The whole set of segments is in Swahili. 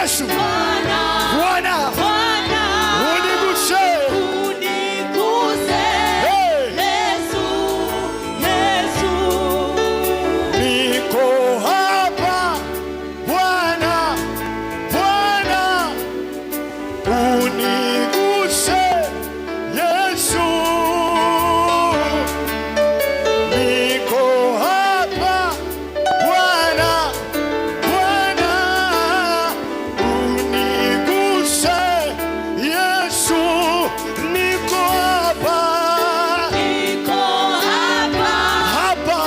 Yesu, Bwana, uniguse. Niko hapa Bwana, Bwana, uniguse Yesu. Niko hapa Bwana, Bwana, uniguse Yesu. Niko hapa, hapa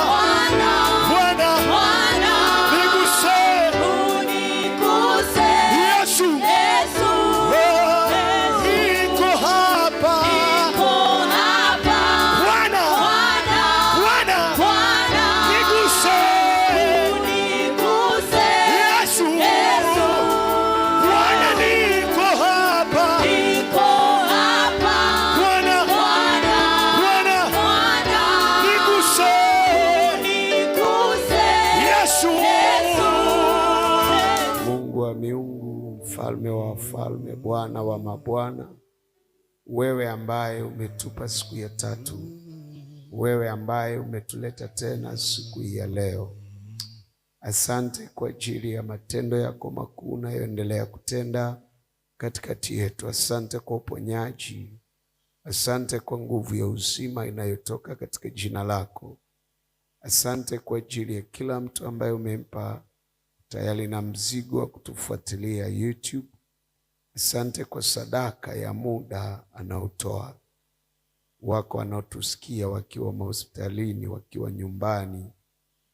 Bwana, niguse Yesu. Niko hapa Bwana, Bwana, niguse Yesu. Bwana, niko hapa Bwana, Bwana, niguse Yesu. Mungu wa miungu, mfalme wa wafalme, Bwana wa mabwana, wewe ambaye umetupa siku ya tatu, wewe ambaye umetuleta tena siku hii ya leo, asante kwa ajili ya matendo yako makuu unayoendelea kutenda katikati yetu. Asante kwa uponyaji, asante kwa nguvu ya uzima inayotoka katika jina lako. Asante kwa ajili ya kila mtu ambaye umempa tayari na mzigo wa kutufuatilia YouTube. Asante kwa sadaka ya muda anaotoa. Wako wanaotusikia wakiwa mahospitalini, wakiwa nyumbani,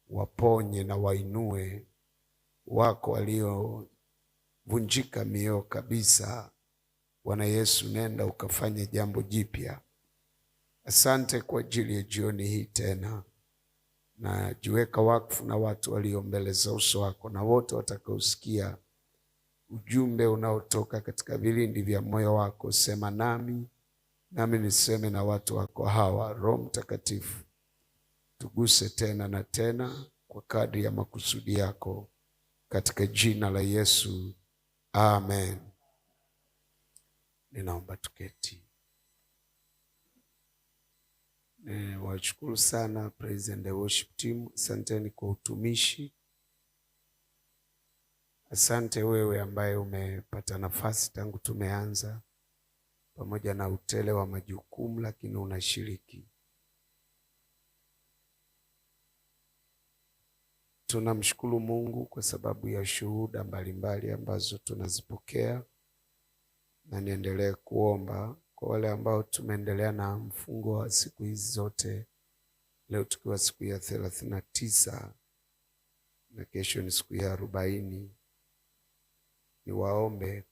waponye na wainue. Wako waliovunjika mioyo kabisa. Bwana Yesu, nenda ukafanye jambo jipya. Asante kwa ajili ya jioni hii tena. Na jiweka wakfu na watu walio mbele za uso wako, na wote watakaosikia ujumbe unaotoka katika vilindi vya moyo wako. Sema nami niseme na watu wako hawa. Roho Mtakatifu, tuguse tena na tena kwa kadri ya makusudi yako, katika jina la Yesu, amen. Ninaomba tuketi. Washukuru sana praise and worship team. Asanteni kwa utumishi. Asante wewe ambaye umepata nafasi tangu tumeanza, pamoja na utele wa majukumu, lakini unashiriki. Tunamshukuru Mungu kwa sababu ya shuhuda mbalimbali ambazo tunazipokea, na niendelee kuomba kwa wale ambao tumeendelea na mfungo wa siku hizi zote. Leo tukiwa siku ya 39 na kesho ni siku ya 40. Niwaombe,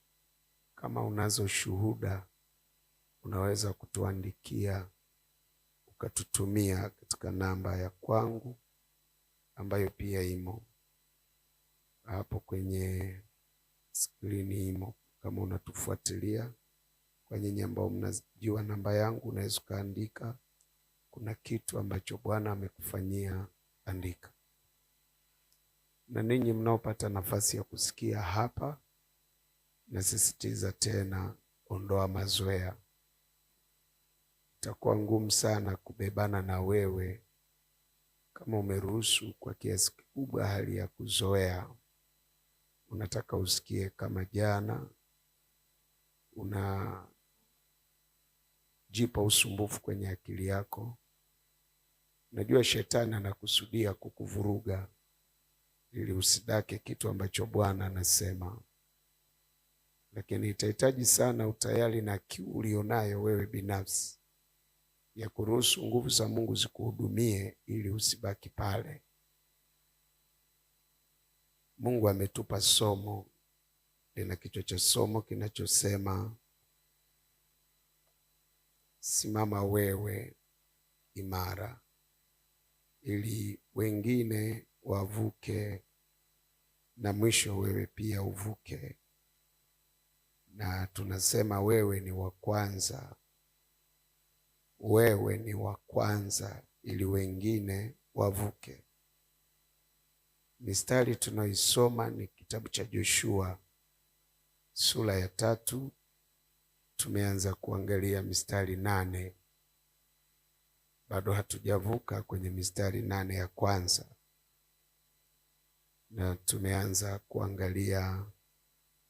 kama unazo shuhuda unaweza kutuandikia ukatutumia katika namba ya kwangu ambayo pia imo hapo kwenye skrini imo. Kama unatufuatilia, kwa nyinyi ambao mnajua namba yangu, unaweza kuandika. Kuna kitu ambacho Bwana amekufanyia, andika. Na ninyi mnaopata nafasi ya kusikia hapa, nasisitiza tena, ondoa mazoea. Itakuwa ngumu sana kubebana na wewe kama umeruhusu kwa kiasi kikubwa hali ya kuzoea. Unataka usikie kama jana, unajipa usumbufu kwenye akili yako. Najua shetani anakusudia kukuvuruga ili usidake kitu ambacho Bwana anasema, lakini itahitaji sana utayari na kiu ulionayo wewe binafsi ya kuruhusu nguvu za Mungu zikuhudumie ili usibaki pale. Mungu ametupa somo, lina kichwa cha somo kinachosema simama wewe imara, ili wengine wavuke na mwisho wewe pia uvuke. Na tunasema wewe ni wa kwanza, wewe ni wa kwanza ili wengine wavuke. Mistari tunaisoma ni kitabu cha Joshua sura ya 3 tumeanza kuangalia mistari 8. Bado hatujavuka kwenye mistari 8 ya kwanza, na tumeanza kuangalia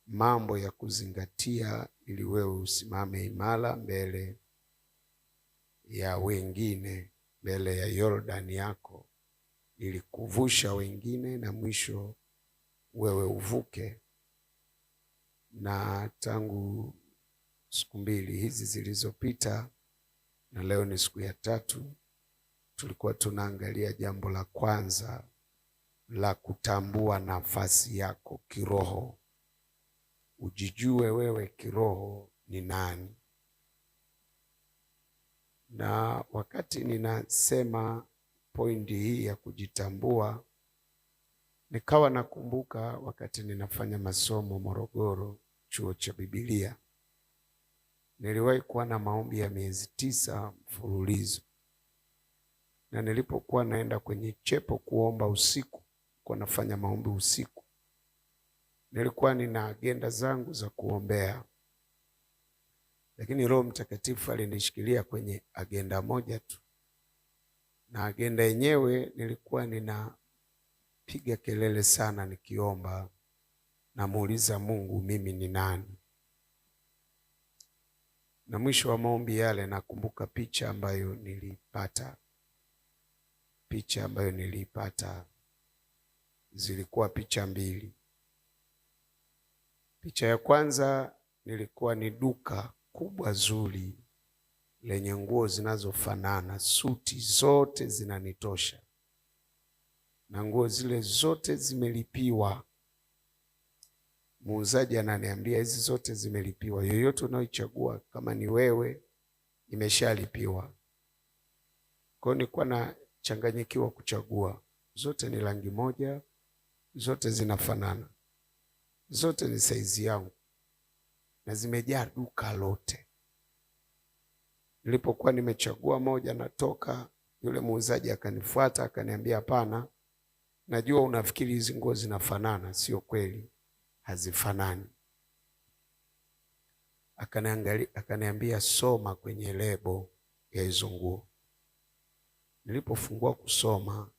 mambo ya kuzingatia ili wewe usimame imara mbele ya wengine, mbele ya Yordani yako, ili kuvusha wengine na mwisho wewe uvuke. Na tangu siku 2 hizi zilizopita, na leo ni siku ya 3, tulikuwa tunaangalia jambo la kwanza la kutambua nafasi yako kiroho. Ujijue wewe kiroho ni nani. Na wakati ninasema pointi hii ya kujitambua, nikawa nakumbuka wakati ninafanya masomo Morogoro, chuo cha Biblia, niliwahi kuwa na maombi ya miezi 9 mfululizo. Na nilipokuwa naenda kwenye chepo kuomba usiku, kwa nafanya maombi usiku, nilikuwa nina agenda zangu za kuombea, lakini Roho Mtakatifu alinishikilia kwenye agenda moja tu, na agenda yenyewe nilikuwa ninapiga kelele sana nikiomba, namuuliza Mungu mimi ni nani. Na mwisho wa maombi yale nakumbuka picha ambayo nilipata. Zilikuwa picha 2. Picha ya kwanza nilikuwa ni duka kubwa zuri lenye nguo zinazofanana, suti zote zinanitosha, na nguo zile zote zimelipiwa. Muuzaji ananiambia hizi zote zimelipiwa, yoyote unaoichagua kama ni wewe imeshalipiwa. Kwa hiyo nilikuwa na changanyikiwa kuchagua. Zote ni rangi moja, zote zinafanana, zote ni saizi yangu, na zimejaa duka lote. Nilipokuwa nimechagua moja natoka, yule muuzaji akanifuata akaniambia, hapana, najua unafikiri hizi nguo zinafanana, sio kweli, hazifanani. Akaniambia soma kwenye lebo ya hizo nguo. Nilipofungua kusoma,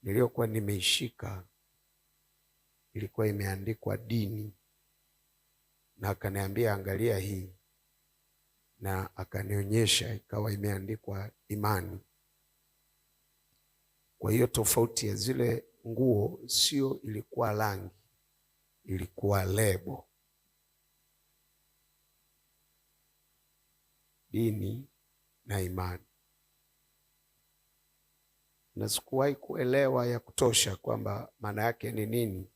niliyokuwa nimeishika ilikuwa imeandikwa dini, na akaniambia angalia hii, na akanionyesha ikawa imeandikwa imani. Kwa hiyo tofauti ya zile nguo sio ilikuwa rangi, ilikuwa lebo. Dini na imani. Na sikuwahi kuelewa ya kutosha kwamba maana yake ni nini.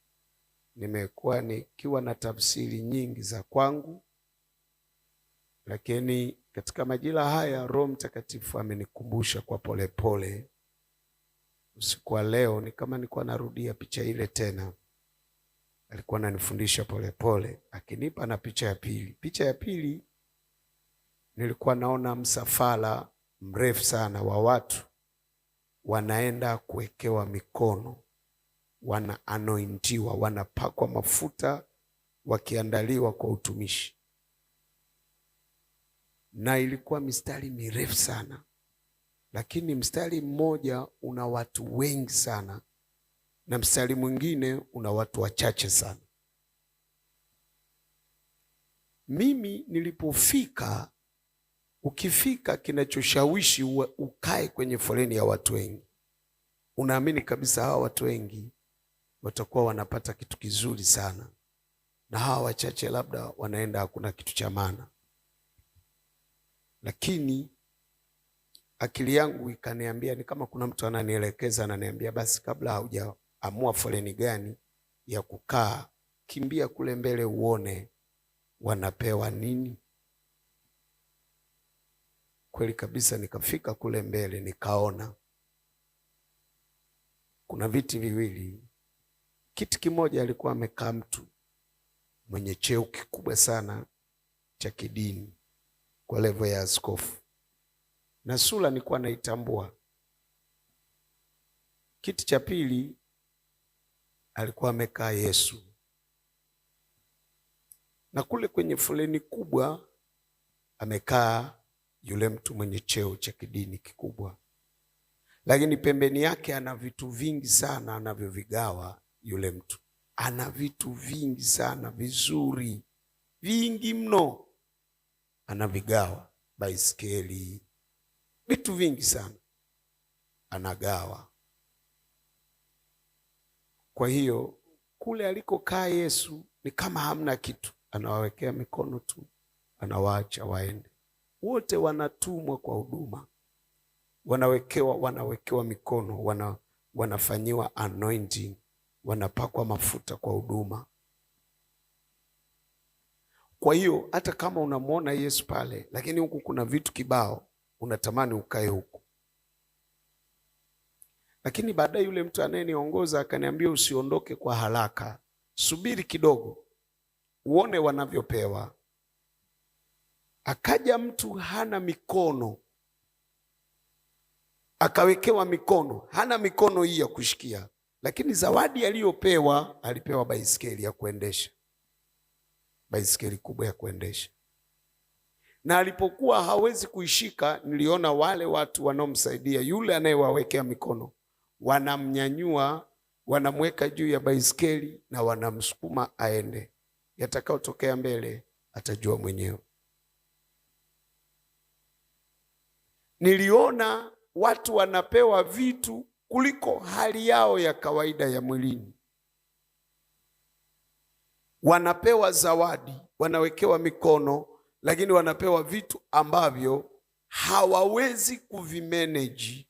Nimekuwa nikiwa na tafsiri nyingi za kwangu, lakini katika majira haya Roho Mtakatifu amenikumbusha kwa polepole. Usiku wa leo ni kama nilikuwa narudia picha ile tena. Alikuwa ananifundisha polepole, akinipa na picha ya pili. Picha ya pili nilikuwa naona msafara mrefu sana wa watu wanaenda kuwekewa mikono, wana anointiwa, wanapakwa mafuta, wakiandaliwa kwa utumishi. Na ilikuwa mistari mirefu sana, lakini mstari mmoja una watu wengi sana, na mstari mwingine una watu wachache sana. Mimi nilipofika, ukifika kinachoshawishi ukae kwenye foleni ya watu wengi. Unaamini kabisa hawa watu wengi watakuwa wanapata kitu kizuri sana, na hawa wachache labda wanaenda hakuna kitu cha maana. Lakini akili yangu ikaniambia, ni kama kuna mtu ananielekeza, ananiambia basi kabla haujaamua foleni gani ya kukaa, kimbia kule mbele uone wanapewa nini. Kweli kabisa, nikafika kule mbele nikaona kuna viti viwili. Kiti kimoja alikuwa amekaa mtu mwenye cheo kikubwa sana cha kidini kwa level ya askofu, na sura nilikuwa naitambua. Kiti cha pili alikuwa amekaa Yesu. Na kule kwenye foleni kubwa amekaa yule mtu mwenye cheo cha kidini kikubwa, lakini pembeni yake ana vitu vingi sana anavyovigawa. Yule mtu ana vitu vingi sana vizuri, vingi mno anavigawa, baiskeli, vitu vingi sana anagawa. Kwa hiyo kule alikokaa Yesu ni kama hamna kitu, anawawekea mikono tu, anawaacha waende. Wote wanatumwa kwa huduma, wanawekewa mikono, wanafanyiwa anointing, wanapakwa mafuta kwa huduma. Kwa hiyo hata kama unamwona Yesu pale, lakini huku kuna vitu kibao, unatamani ukae huku. Lakini baadaye yule mtu anayeniongoza akaniambia, usiondoke kwa haraka, subiri kidogo uone wanavyopewa. Akaja mtu hana mikono, akawekewa mikono, hana mikono hii ya kushikia, lakini zawadi aliyopewa, alipewa baiskeli ya kuendesha, baiskeli kubwa ya kuendesha. Na alipokuwa hawezi kuishika, niliona wale watu wanaomsaidia yule anayewawekea mikono, wanamnyanyua, wanamweka juu ya baiskeli na wanamsukuma aende. Yatakayotokea mbele atajua mwenyewe. Niliona watu wanapewa vitu kuliko hali yao ya kawaida ya mwilini. Wanapewa zawadi, wanawekewa mikono, lakini wanapewa vitu ambavyo hawawezi kuvimanage,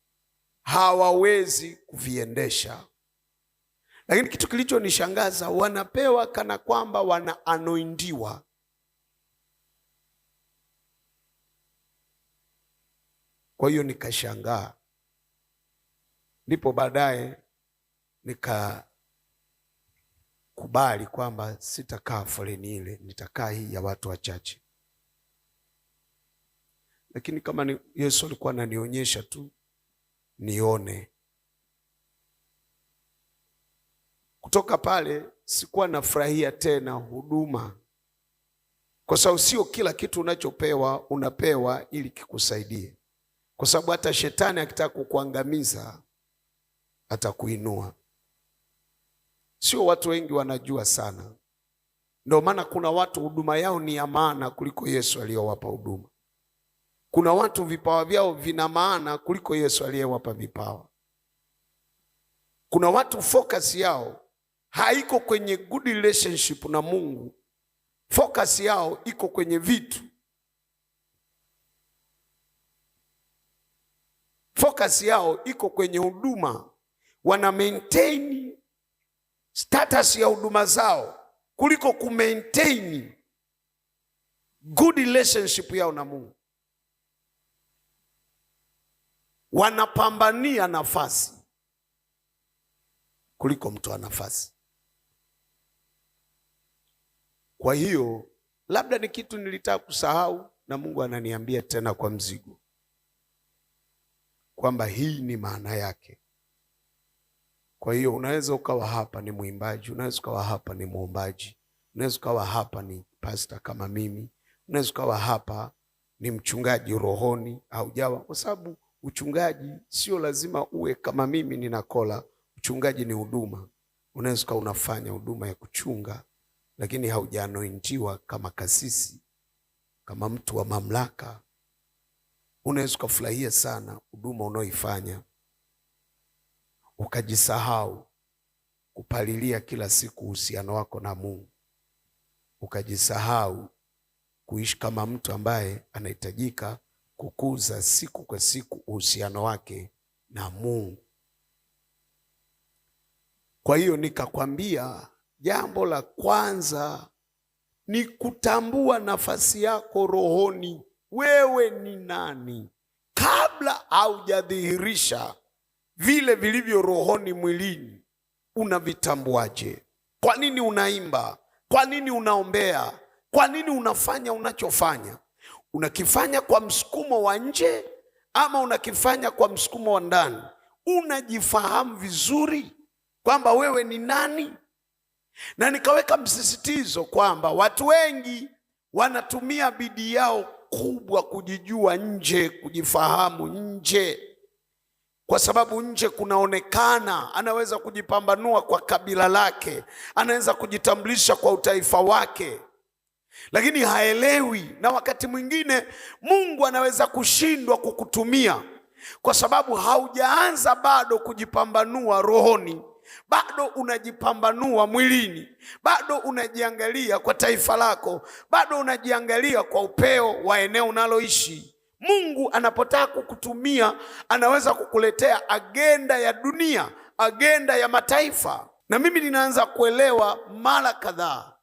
hawawezi kuviendesha. Lakini kitu kilichonishangaza, wanapewa kana kwamba wanaanointiwa. Kwa hiyo nikashangaa. Ndipo baadaye nikakubali kwamba sitakaa foleni ile, nitakaa hii ya watu wachache. Lakini kama Yesu alikuwa ananionyesha tu nione. Kutoka pale sikuwa nafurahia tena huduma, kwa sababu sio kila kitu unachopewa unapewa ili kikusaidie. Kwa sababu hata shetani akitaka kukuangamiza atakuinua. Sio watu wengi wanajua sana. Ndio maana kuna watu huduma yao ni ya maana kuliko Yesu aliyowapa huduma. Kuna watu vipawa vyao vina maana kuliko Yesu aliyewapa vipawa. Kuna watu focus yao haiko kwenye good relationship na Mungu. Focus yao iko kwenye vitu. Focus yao iko kwenye huduma. Wana maintain status ya huduma zao kuliko ku maintain good relationship yao na Mungu. Wanapambania nafasi kuliko mtu wa nafasi. Kwa hiyo labda ni kitu nilitaka kusahau, na Mungu ananiambia tena kwa mzigo kwamba hii ni maana yake. Kwa hiyo unaweza ukawa hapa ni mwimbaji, unaweza ukawa hapa ni muombaji, unaweza ukawa hapa ni pastor kama mimi, unaweza ukawa hapa ni mchungaji rohoni au jawa, kwa sababu uchungaji sio lazima uwe kama mimi ninakola. Uchungaji ni huduma. Unaweza ukawa unafanya huduma ya kuchunga, lakini haujaanointiwa kama kasisi, kama mtu wa mamlaka. Unaweza ukafurahia sana huduma unaoifanya, ukajisahau kupalilia kila siku uhusiano wako na Mungu, ukajisahau kuishi kama mtu ambaye anahitajika kukuza siku kwa siku uhusiano wake na Mungu. Kwa hiyo nikakwambia jambo la kwanza ni kutambua nafasi yako rohoni. Wewe ni nani? Kabla haujadhihirisha vile vilivyo rohoni mwilini, unavitambuaje? Kwa nini unaimba? Kwa nini unaombea? Kwa nini unafanya unachofanya? Unakifanya kwa msukumo wa nje ama unakifanya kwa msukumo wa ndani? Unajifahamu vizuri kwamba wewe ni nani? Na nikaweka msisitizo kwamba watu wengi wanatumia bidii yao kubwa kujijua nje, kujifahamu nje, kwa sababu nje kunaonekana. Anaweza kujipambanua kwa kabila lake, anaweza kujitambulisha kwa utaifa wake, lakini haelewi. Na wakati mwingine Mungu anaweza kushindwa kukutumia kwa sababu haujaanza bado kujipambanua rohoni, bado unajipambanua mwilini, bado unajiangalia kwa taifa lako, bado unajiangalia kwa upeo wa eneo unaloishi. Mungu anapotaka kukutumia anaweza kukuletea agenda ya dunia, agenda ya mataifa. Na mimi ninaanza kuelewa mara kadhaa.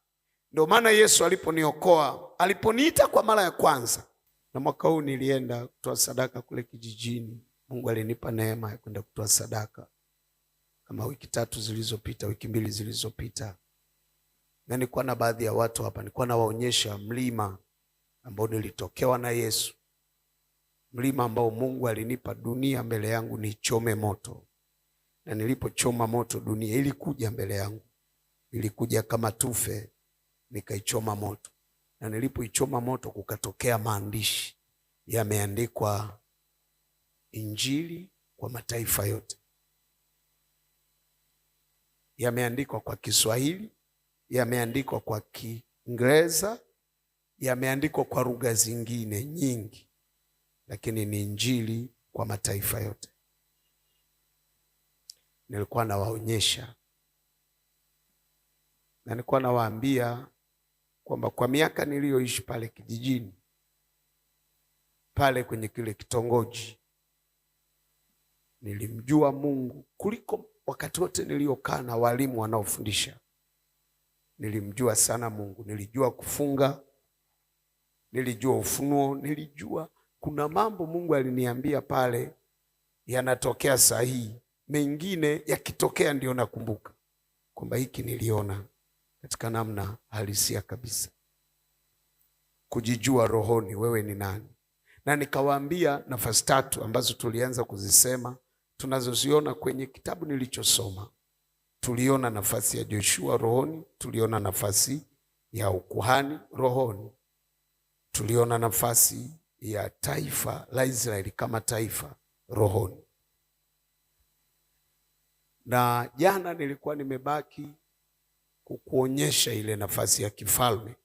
Ndio maana Yesu aliponiokoa, aliponiita kwa mara ya kwanza, na mwaka huu nilienda kutoa sadaka kule kijijini. Mungu alinipa neema ya kwenda kutoa sadaka kama wiki 3 zilizopita, wiki 2 zilizopita. Na nilikuwa na baadhi ya watu hapa, nilikuwa nawaonyesha mlima ambao nilitokewa na Yesu. Mlima ambao Mungu alinipa dunia mbele yangu nichome moto. Na nilipochoma moto, dunia ilikuja mbele yangu. Ilikuja kama tufe, nikaichoma moto. Na nilipoichoma moto, kukatokea maandishi yameandikwa, Injili kwa mataifa yote. Yameandikwa kwa Kiswahili, yameandikwa kwa Kiingereza, yameandikwa kwa lugha zingine nyingi, lakini ni Injili kwa mataifa yote. Nilikuwa nawaonyesha na nilikuwa nawaambia kwamba kwa miaka niliyoishi pale kijijini, pale kwenye kile kitongoji, nilimjua Mungu kuliko wakati wote niliokaa na walimu wanaofundisha. Nilimjua sana Mungu. Nilijua kufunga, nilijua ufunuo, nilijua kuna mambo Mungu aliniambia pale yanatokea sahihi. Mengine yakitokea ndio nakumbuka kwamba hiki niliona katika namna halisia kabisa. Kujijua rohoni, wewe ni nani? Na nikawaambia nafasi 3 ambazo tulianza kuzisema, tunazoziona kwenye kitabu nilichosoma. Tuliona nafasi ya Joshua rohoni, tuliona nafasi ya ukuhani rohoni, tuliona nafasi ya taifa la Israeli kama taifa rohoni. Na jana nilikuwa nimebaki kukuonyesha ile nafasi ya kifalme.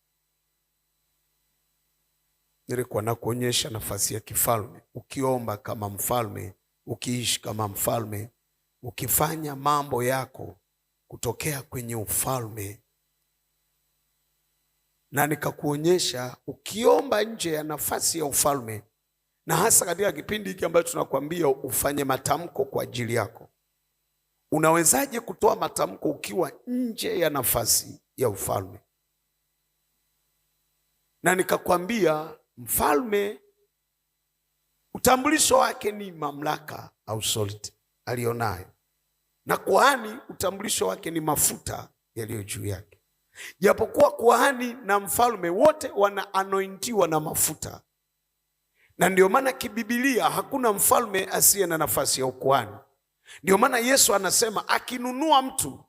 Nilikuwa nakuonyesha nafasi ya kifalme. Ukiomba kama mfalme, ukiishi kama mfalme, ukifanya mambo yako kutokea kwenye ufalme. Na nikakuonyesha ukiomba nje ya nafasi ya ufalme, na hasa katika kipindi hiki ambacho tunakwambia ufanye matamko kwa ajili yako. Unawezaje kutoa matamko ukiwa nje ya nafasi ya ufalme? Na nikakwambia mfalme utambulisho wake ni mamlaka au authority alionayo, na kuhani utambulisho wake ni mafuta yaliyo juu yake. Japokuwa kuhani na mfalme wote wana anointiwa na mafuta, na ndio maana kibibilia hakuna mfalme asiye na nafasi ya ukuhani. Ndio maana Yesu anasema akinunua mtu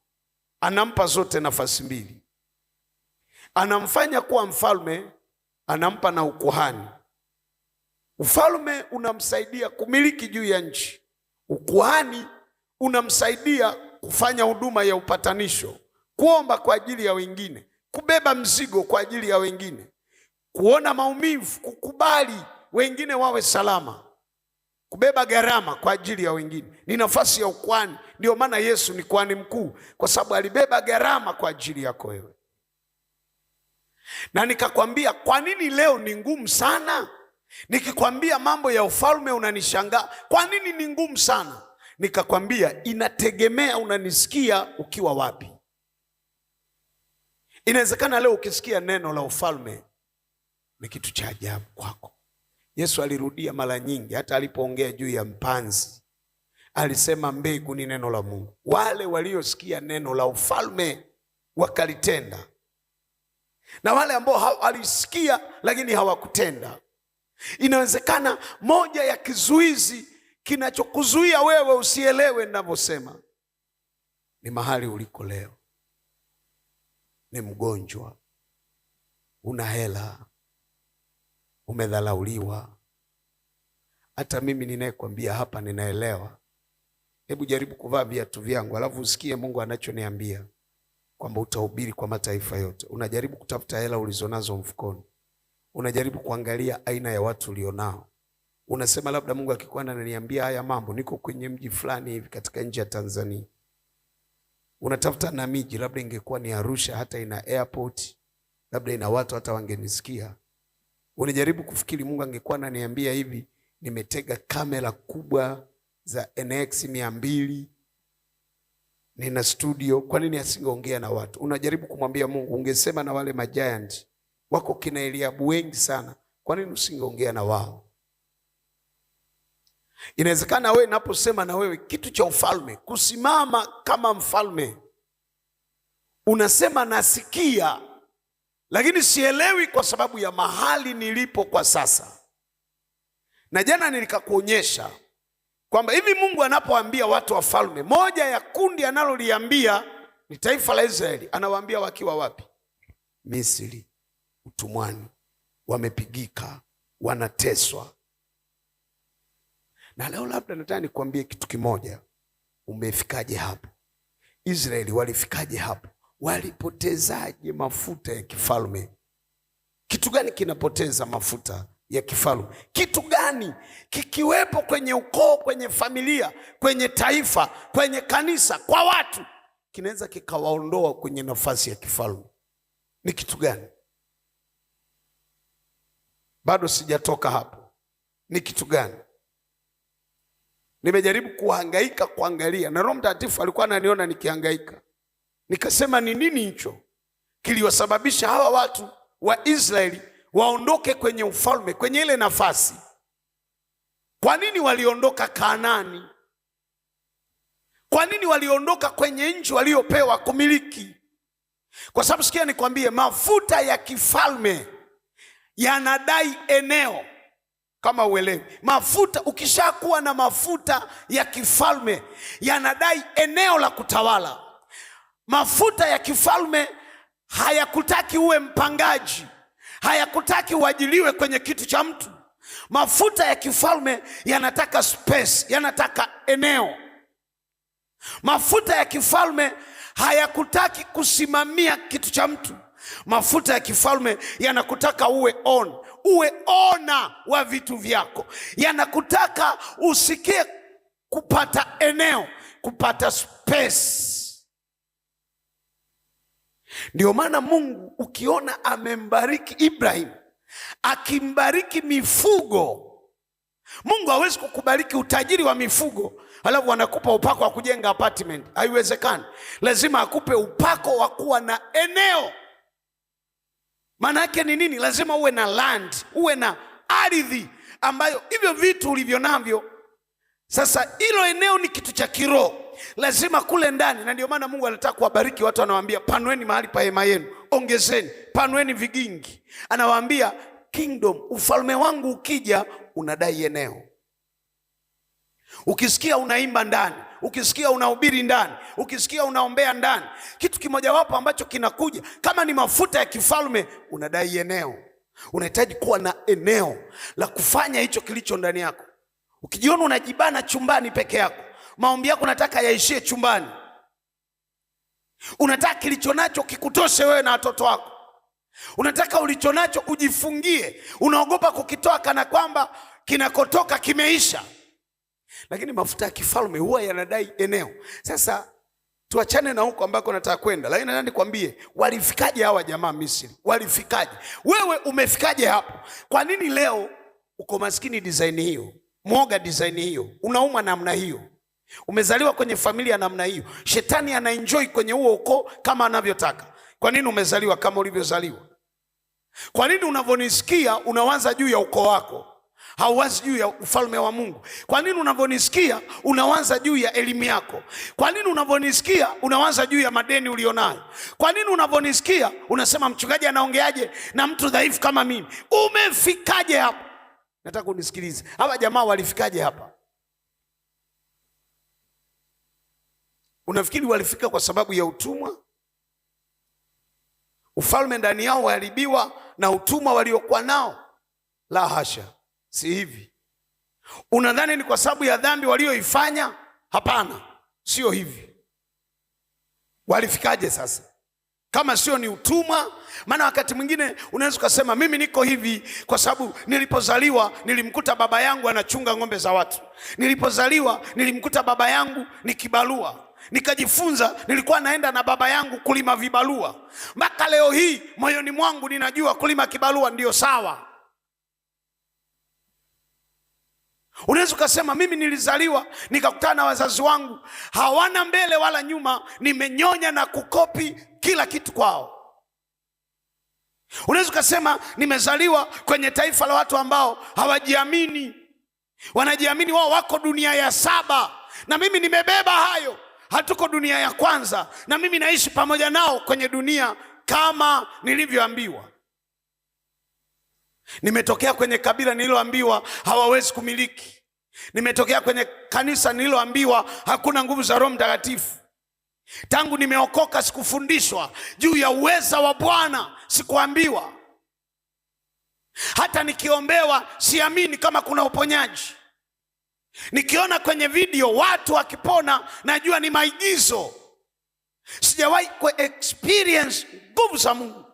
anampa zote nafasi mbili. Anamfanya kuwa mfalme, anampa na ukuhani. Ufalme unamsaidia kumiliki juu ya nchi. Ukuhani unamsaidia kufanya huduma ya upatanisho, kuomba kwa ajili ya wengine, kubeba mzigo kwa ajili ya wengine, kuona maumivu, kukubali wengine wawe salama, kubeba gharama kwa ajili ya wengine. Ni nafasi ya ukuhani. Ndio maana Yesu ni kuhani mkuu, kwa sababu alibeba gharama kwa ajili yako wewe. Na nikakwambia kwa nini leo ni ngumu sana? Nikikwambia mambo ya ufalme unanishangaa. Kwa nini ni ngumu sana? Nikakwambia inategemea unanisikia ukiwa wapi. Inawezekana leo ukisikia neno la ufalme ni kitu cha ajabu kwako. Yesu alirudia mara nyingi, hata alipoongea juu ya mpanzi alisema mbegu ni neno la Mungu. Wale waliosikia neno la ufalme wakalitenda, na wale ambao walisikia lakini hawakutenda. Inawezekana moja ya kizuizi kinachokuzuia wewe usielewe ninavyosema ni mahali uliko leo. ni mgonjwa, una hela, umedhalauliwa. Hata mimi ninayekwambia hapa ninaelewa. Hebu jaribu kuvaa viatu vyangu alafu usikie Mungu anachoniambia kwamba utahubiri kwa mataifa yote. Unajaribu kutafuta hela ulizonazo mfukoni. Unajaribu kuangalia aina ya watu ulionao. Unasema labda Mungu akikuwa ananiambia haya mambo, niko kwenye mji fulani hivi katika nchi ya Tanzania. Unatafuta na miji, labda ingekuwa ni Arusha, hata ina airport, labda ina watu hata wangenisikia. Unajaribu kufikiri Mungu angekuwa ananiambia hivi, nimetega kamera kubwa za NX 200, nina studio, kwa nini asingeongea na watu? Unajaribu kumwambia Mungu, ungesema na wale majiant wako kina Eliabu wengi sana, kwa nini usingeongea na wao? Inawezekana wewe naposema na wewe kitu cha ufalme, kusimama kama mfalme, unasema nasikia, lakini sielewi kwa sababu ya mahali nilipo kwa sasa. Na jana nilikakuonyesha kwamba hivi Mungu anapoambia watu wafalme, moja ya kundi analoliambia ni taifa la Israeli. Anawaambia wakiwa wapi? Misri, utumwani, wamepigika, wanateswa. Na leo labda nataka nikwambie kitu kimoja. Umefikaje hapo? Israeli walifikaje hapo? Walipotezaje mafuta ya kifalme? Kitu gani kinapoteza mafuta ya kifalme? Kitu gani kikiwepo kwenye ukoo, kwenye familia, kwenye taifa, kwenye kanisa, kwa watu, kinaweza kikawaondoa kwenye nafasi ya kifalme? Ni kitu gani? Bado sijatoka hapo. Ni kitu gani? Nimejaribu kuangalia, na Roho Mtakatifu alikuwa ananiona nikihangaika. Nikasema ni nini hicho kiliwasababisha hawa watu wa Israeli waondoke kwenye ufalme, kwenye ile nafasi? Kwa nini waliondoka Kanaani? Kwa nini waliondoka kwenye nchi waliopewa kumiliki? Kwa sababu sikia nikwambie, mafuta ya kifalme yanadai eneo. Kama uelewi, mafuta, ukishakuwa na mafuta ya kifalme yanadai eneo la kutawala. Mafuta ya kifalme hayakutaki uwe mpangaji, hayakutaki uajiliwe kwenye kitu cha mtu. Mafuta ya kifalme yanataka space, yanataka eneo. Mafuta ya kifalme hayakutaki kusimamia kitu cha mtu. Mafuta ya kifalme yanakutaka uwe ona wa vitu vyako. Yanakutaka usikie kupata eneo, kupata space. Ndio maana Mungu ukiona amembariki Ibrahim, akimbariki mifugo. Mungu hawezi kukubariki utajiri wa mifugo halafu anakupa upako wa kujenga apartment. Haiwezekani. Lazima akupe upako wa kuwa na eneo. Maana yake ni nini? Lazima uwe na land, uwe na ardhi ambayo hivyo vitu ulivyo navyo. Sasa hilo eneo ni kitu cha kiroho, lazima kule ndani. Na ndio maana Mungu anataka kuwabariki watu, anawaambia panueni mahali pa hema yenu, ongezeni, panueni vigingi. Anawaambia kingdom, ufalme wangu ukija unadai eneo. Ukisikia unaimba ndani, ukisikia unahubiri ndani, ukisikia unaombea ndani, kitu kimojawapo ambacho kinakuja kama ni mafuta ya kifalme, unadai eneo. Unahitaji kuwa na eneo la kufanya hicho kilicho ndani yako. Ukijiona unajibana chumbani peke yako, maombi yako unataka yaishie chumbani, unataka kilicho nacho kikutoshe wewe na watoto wako, unataka ulicho nacho ujifungie, unaogopa kukitoa kana kwamba kinakotoka kimeisha. Lakini mafuta ya kifalme huwa yanadai eneo. Sasa tuachane na huko ambako nataka kwenda, lakini nataka nikwambie walifikaje hawa jamaa Misri? Walifikaje? Wewe umefikaje hapo? Kwa nini leo uko maskini design hiyo, mwoga design hiyo, unauma namna hiyo, umezaliwa kwenye familia namna hiyo, shetani anaenjoy kwenye huo ukoo kama anavyotaka? Kwa nini umezaliwa kama ulivyozaliwa? Kwa nini unavyonisikia unawaza juu ya ukoo wako, hauwazi juu ya ufalme wa Mungu? Kwa nini unavyonisikia unawaza juu ya elimu yako? Kwa nini unavyonisikia unawaza juu ya madeni ulionayo? Kwa nini unavyonisikia unasema mchungaji anaongeaje na mtu dhaifu kama mimi? Umefikaje hapa? Nataka unisikilize. Hawa jamaa walifikaje hapa? Unafikiri walifika kwa sababu ya utumwa? ufalme ndani yao uharibiwa na utumwa waliokuwa nao? La hasha, si hivi. Unadhani ni kwa sababu ya dhambi walioifanya? Hapana, sio hivi. Walifikaje sasa kama sio ni utumwa? Maana wakati mwingine unaweza kusema mimi niko hivi kwa sababu nilipozaliwa nilimkuta baba yangu anachunga ng'ombe za watu. Nilipozaliwa nilimkuta baba yangu ni kibarua. Nikajifunza, nilikuwa naenda na baba yangu kulima vibarua. Mpaka leo hii moyoni mwangu ninajua kulima kibarua ndio sawa. Unaweza kusema mimi nilizaliwa nikakutana na wazazi wangu hawana mbele wala nyuma, nimenyonya na kukopi kila kitu kwao. Unaweza kusema nimezaliwa kwenye taifa la watu ambao hawajiamini, wanajiamini wao wako dunia ya 7 na mimi nimebeba hayo, hatuko dunia ya kwanza na mimi naishi pamoja nao kwenye dunia kama nilivyoambiwa. Nimetokea kwenye kabila nililoambiwa hawawezi kumiliki. Nimetokea kwenye kanisa nililoambiwa hakuna nguvu za Roho Mtakatifu. Tangu nimeokoka sikufundishwa juu ya uweza wa Bwana, sikuambiwa. Hata nikiombewa siamini kama kuna uponyaji. Nikiona kwenye video watu wakipona najua ni maigizo. Sijawahi ku experience nguvu za Mungu.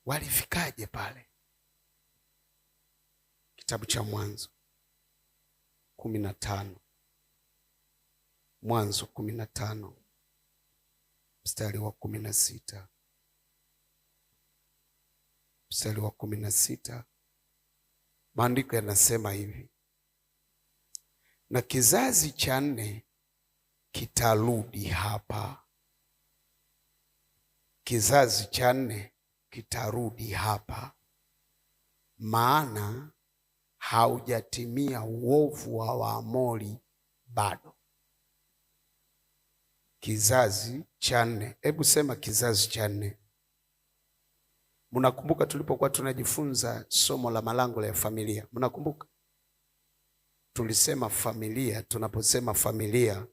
Walifikaje pale? Kitabu cha Mwanzo 15. Mwanzo 15 mstari wa 16. Mstari wa 16. Maandiko yanasema hivi: na kizazi cha 4 kitarudi hapa. Kizazi cha 4 kitarudi hapa, maana haujatimia uovu wa Waamori bado. Kizazi cha 4. Hebu sema kizazi cha 4. Mnakumbuka tulipokuwa tunajifunza somo la malango ya familia? Mnakumbuka? Tulisema familia, tunaposema familia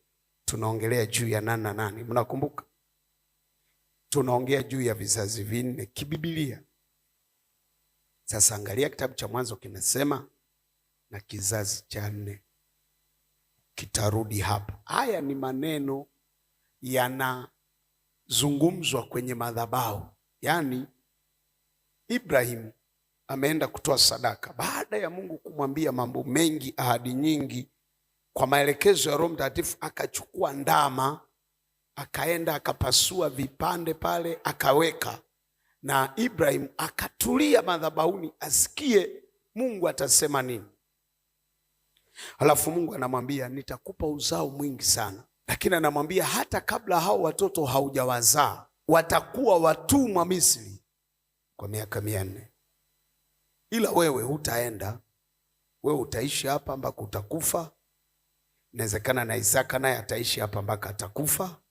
tunaongelea juu ya nani na nani? Mnakumbuka? Tunaongea juu ya vizazi 4 kibibilia. Sasa angalia kitabu cha Mwanzo kinasema na kizazi cha 4 kitarudi hapa. Haya ni maneno yanazungumzwa kwenye madhabahu. Yaani Ibrahim ameenda kutoa sadaka baada ya Mungu kumwambia mambo mengi, ahadi nyingi, kwa maelekezo ya Roho Mtakatifu akachukua ndama, akaenda akapasua vipande pale akaweka, na Ibrahim akatulia madhabahuni asikie Mungu atasema nini. Halafu Mungu anamwambia nitakupa uzao mwingi sana, lakini anamwambia hata kabla hao watoto haujawazaa watakuwa watumwa Misri kwa miaka 400. Ila wewe hutaenda, wewe utaishi hapa mpaka utakufa. Inawezekana na Isaka naye ataishi hapa mpaka atakufa,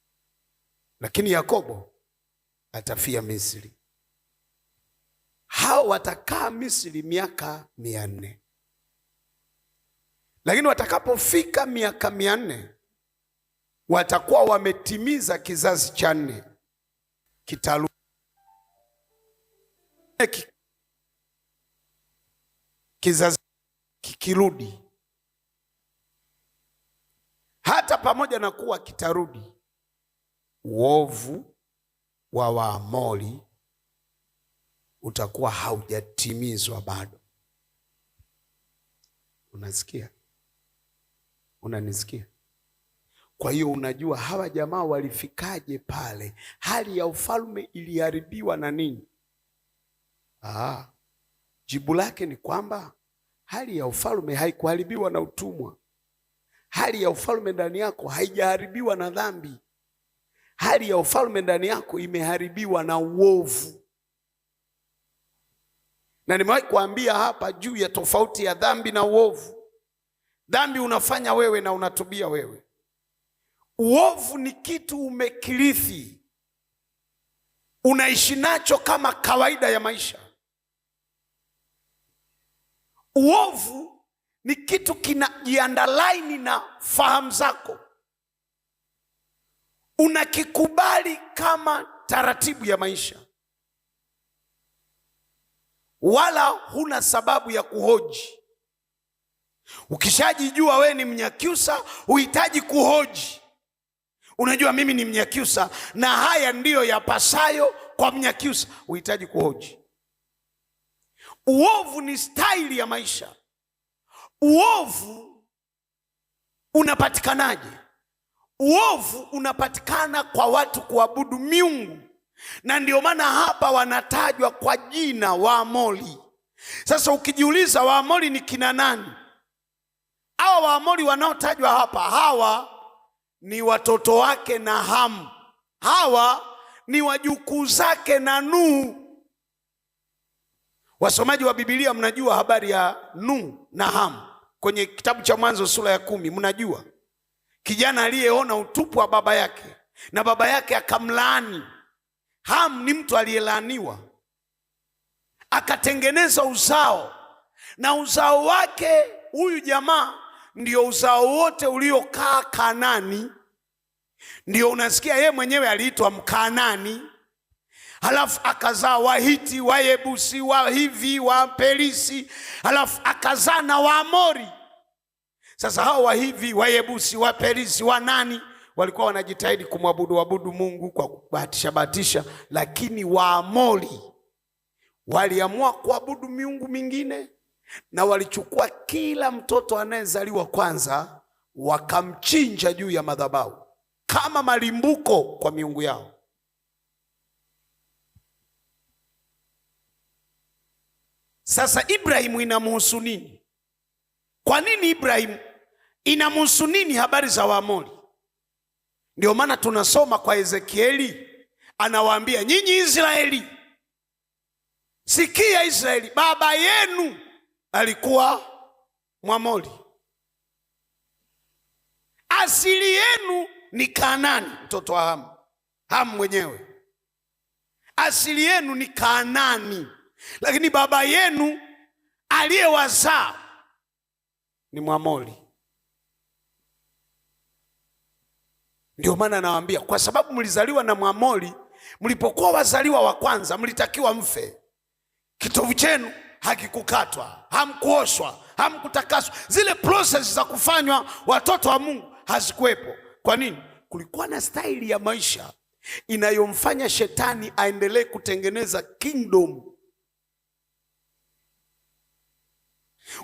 lakini Yakobo atafia Misri. Hao watakaa Misri miaka 400. Lakini watakapofika miaka 400 watakuwa wametimiza kizazi cha 4 kitarudi. Kizazi kikirudi, hata pamoja na kuwa kitarudi, uovu wa Waamori utakuwa haujatimizwa bado. Unasikia? Unanisikia? Kwa hiyo unajua hawa jamaa walifikaje pale? Hali ya ufalme iliharibiwa na nini? Jibu lake ni kwamba hali ya ufalme haikuharibiwa na utumwa. Hali ya ufalme ndani yako haijaharibiwa na dhambi. Hali ya ufalme ndani yako imeharibiwa na uovu. Na nimewahi kuambia hapa juu ya tofauti ya dhambi na uovu. Dhambi unafanya wewe na unatubia wewe. Uovu ni kitu umekirithi, unaishi nacho kama kawaida ya maisha. Uovu ni kitu kinajiandalaini na fahamu zako, unakikubali kama taratibu ya maisha, wala huna sababu ya kuhoji. Ukishajijua we ni Mnyakyusa, uhitaji kuhoji. Unajua mimi ni Mnyakyusa na haya ndiyo yapasayo kwa Mnyakyusa, uhitaji kuhoji. Uovu ni staili ya maisha. Uovu unapatikanaje? Uovu unapatikana kwa watu kuabudu miungu, na ndio maana hapa wanatajwa kwa jina Waamori. Sasa ukijiuliza Waamori ni kina nani? Hawa Waamori wanaotajwa hapa, hawa ni watoto wake na Hamu. Hawa ni wajukuu zake na Nuhu. Wasomaji wa Biblia mnajua habari ya Nuhu na Hamu. Kwenye kitabu cha Mwanzo sura ya 10 mnajua kijana aliyeona utupu wa baba yake na baba yake akamlaani. Hamu ni mtu aliyelaaniwa, akatengeneza uzao, na uzao wake huyu jamaa ndio uzao wote uliokaa Kanani. Ndio unasikia yeye mwenyewe aliitwa Mkanani. Halafu akazaa Wahiti, Wayebusi, Wahivi, Waperisi, halafu akazaa na Waamori. Sasa hao Wahivi, Wayebusi, Waperisi, Wanani walikuwa wanajitahidi kumwabudu Mungu kwa kubahatisha, lakini Waamori waliamua kuabudu miungu mingine, na walichukua kila mtoto anayezaliwa kwanza wakamchinja juu ya madhabahu kama malimbuko kwa miungu yao. Sasa Ibrahimu inamhusu nini? Kwa nini Ibrahimu inamhusu nini habari za Waamori? Ndio maana tunasoma kwa Ezekieli, anawaambia nyinyi Israeli, sikia Israeli, baba yenu alikuwa Mwamori, asili yenu ni Kanani, mtoto wa Hamu. Hamu mwenyewe asili yenu ni Kanani, lakini baba yenu aliyewazaa ni Mwamori. Ndio maana nawaambia, kwa sababu mlizaliwa na Mwamori, mlipokuwa wazaliwa wa kwanza mlitakiwa mfe. Kitovu chenu hakikukatwa, hamkuoshwa, hamkutakaswa. Zile process za kufanywa watoto wa Mungu hazikuwepo. Kwa nini? Kulikuwa na staili ya maisha inayomfanya shetani aendelee kutengeneza kingdom.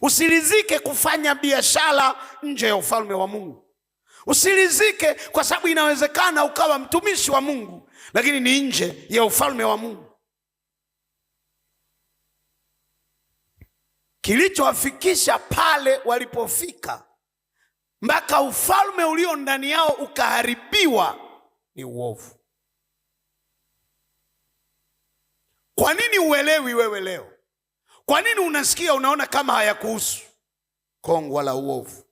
Usilizike kufanya biashara nje ya ufalme wa Mungu. Usilizike kwa sababu inawezekana ukawa mtumishi wa Mungu lakini ni nje ya ufalme wa Mungu. Kilichowafikisha pale walipofika mpaka ufalme ulio ndani yao ukaharibiwa ni uovu. Kwa nini uelewi wewe leo? Kwa nini unasikia unaona kama hayakuhusu Kongo wala uovu?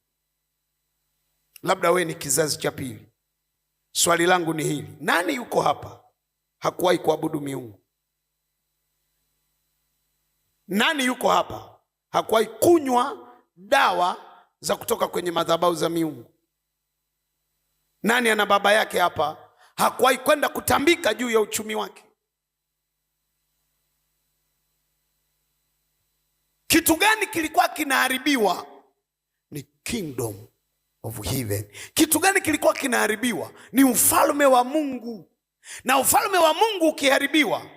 Labda we ni kizazi cha pili. Swali langu ni hili: nani yuko hapa hakuwahi kuabudu miungu? Nani yuko hapa hakuwahi kunywa dawa za kutoka kwenye madhabahu za miungu? Nani ana baba yake hapa hakuwahi kwenda kutambika juu ya uchumi wake? Kitu gani kilikuwa kinaharibiwa? Ni kingdom of heaven. Kitu gani kilikuwa kinaharibiwa? Ni ufalme wa Mungu. Na ufalme wa Mungu ukiharibiwa,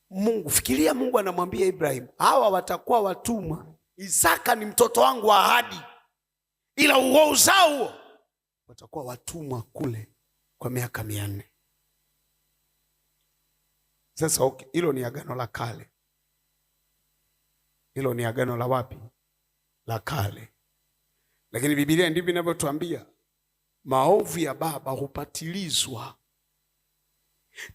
Mungu, fikiria, Mungu anamwambia Ibrahim, hawa watakuwa watumwa. Isaka ni mtoto wangu wa ahadi, ila uo uzao huo watakuwa watumwa kule kwa miaka 400. Sasa hilo ni agano la kale. Hilo ni agano la wapi? La kale. Lakini Biblia ndivyo inavyotuambia, maovu ya baba hupatilizwa.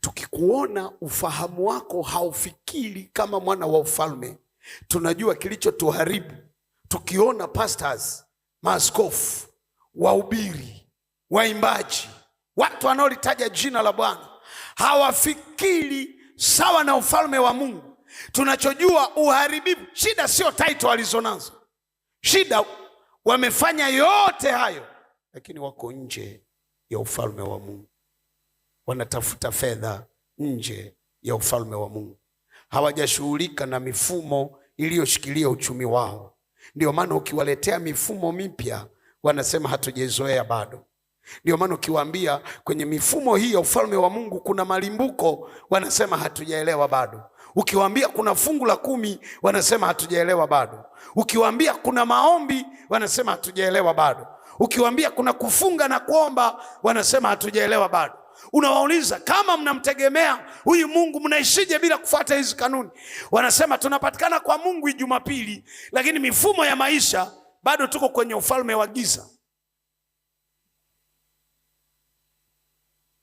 Tukikuona ufahamu wako haufikiri kama mwana wa ufalme, tunajua kilichotuharibu. Tukiona pastors, maaskofu, wahubiri, waimbaji, watu wanaolitaja jina la Bwana hawafikiri sawa na ufalme wa Mungu, tunachojua uharibifu. Shida sio title walizonazo. Shida wamefanya yote hayo lakini wako nje ya ufalme wa Mungu. wanatafuta fedha nje ya ufalme wa Mungu. Hawajashughulika na mifumo iliyoshikilia uchumi wao. Ndio maana ukiwaletea mifumo mipya wanasema hatujaizoea bado. Ndio maana ukiwaambia kwenye mifumo hii ya ufalme wa Mungu kuna malimbuko, wanasema hatujaelewa bado. Ukiwaambia kuna fungu la 10, wanasema hatujaelewa bado. Ukiwaambia kuna maombi, wanasema hatujaelewa bado. Ukiwaambia kuna kufunga na kuomba, wanasema hatujaelewa bado. Unawauliza, kama mnamtegemea huyu Mungu, mnaishije bila kufuata hizi kanuni? Wanasema tunapatikana kwa Mungu Jumapili, lakini mifumo ya maisha bado tuko kwenye ufalme wa giza.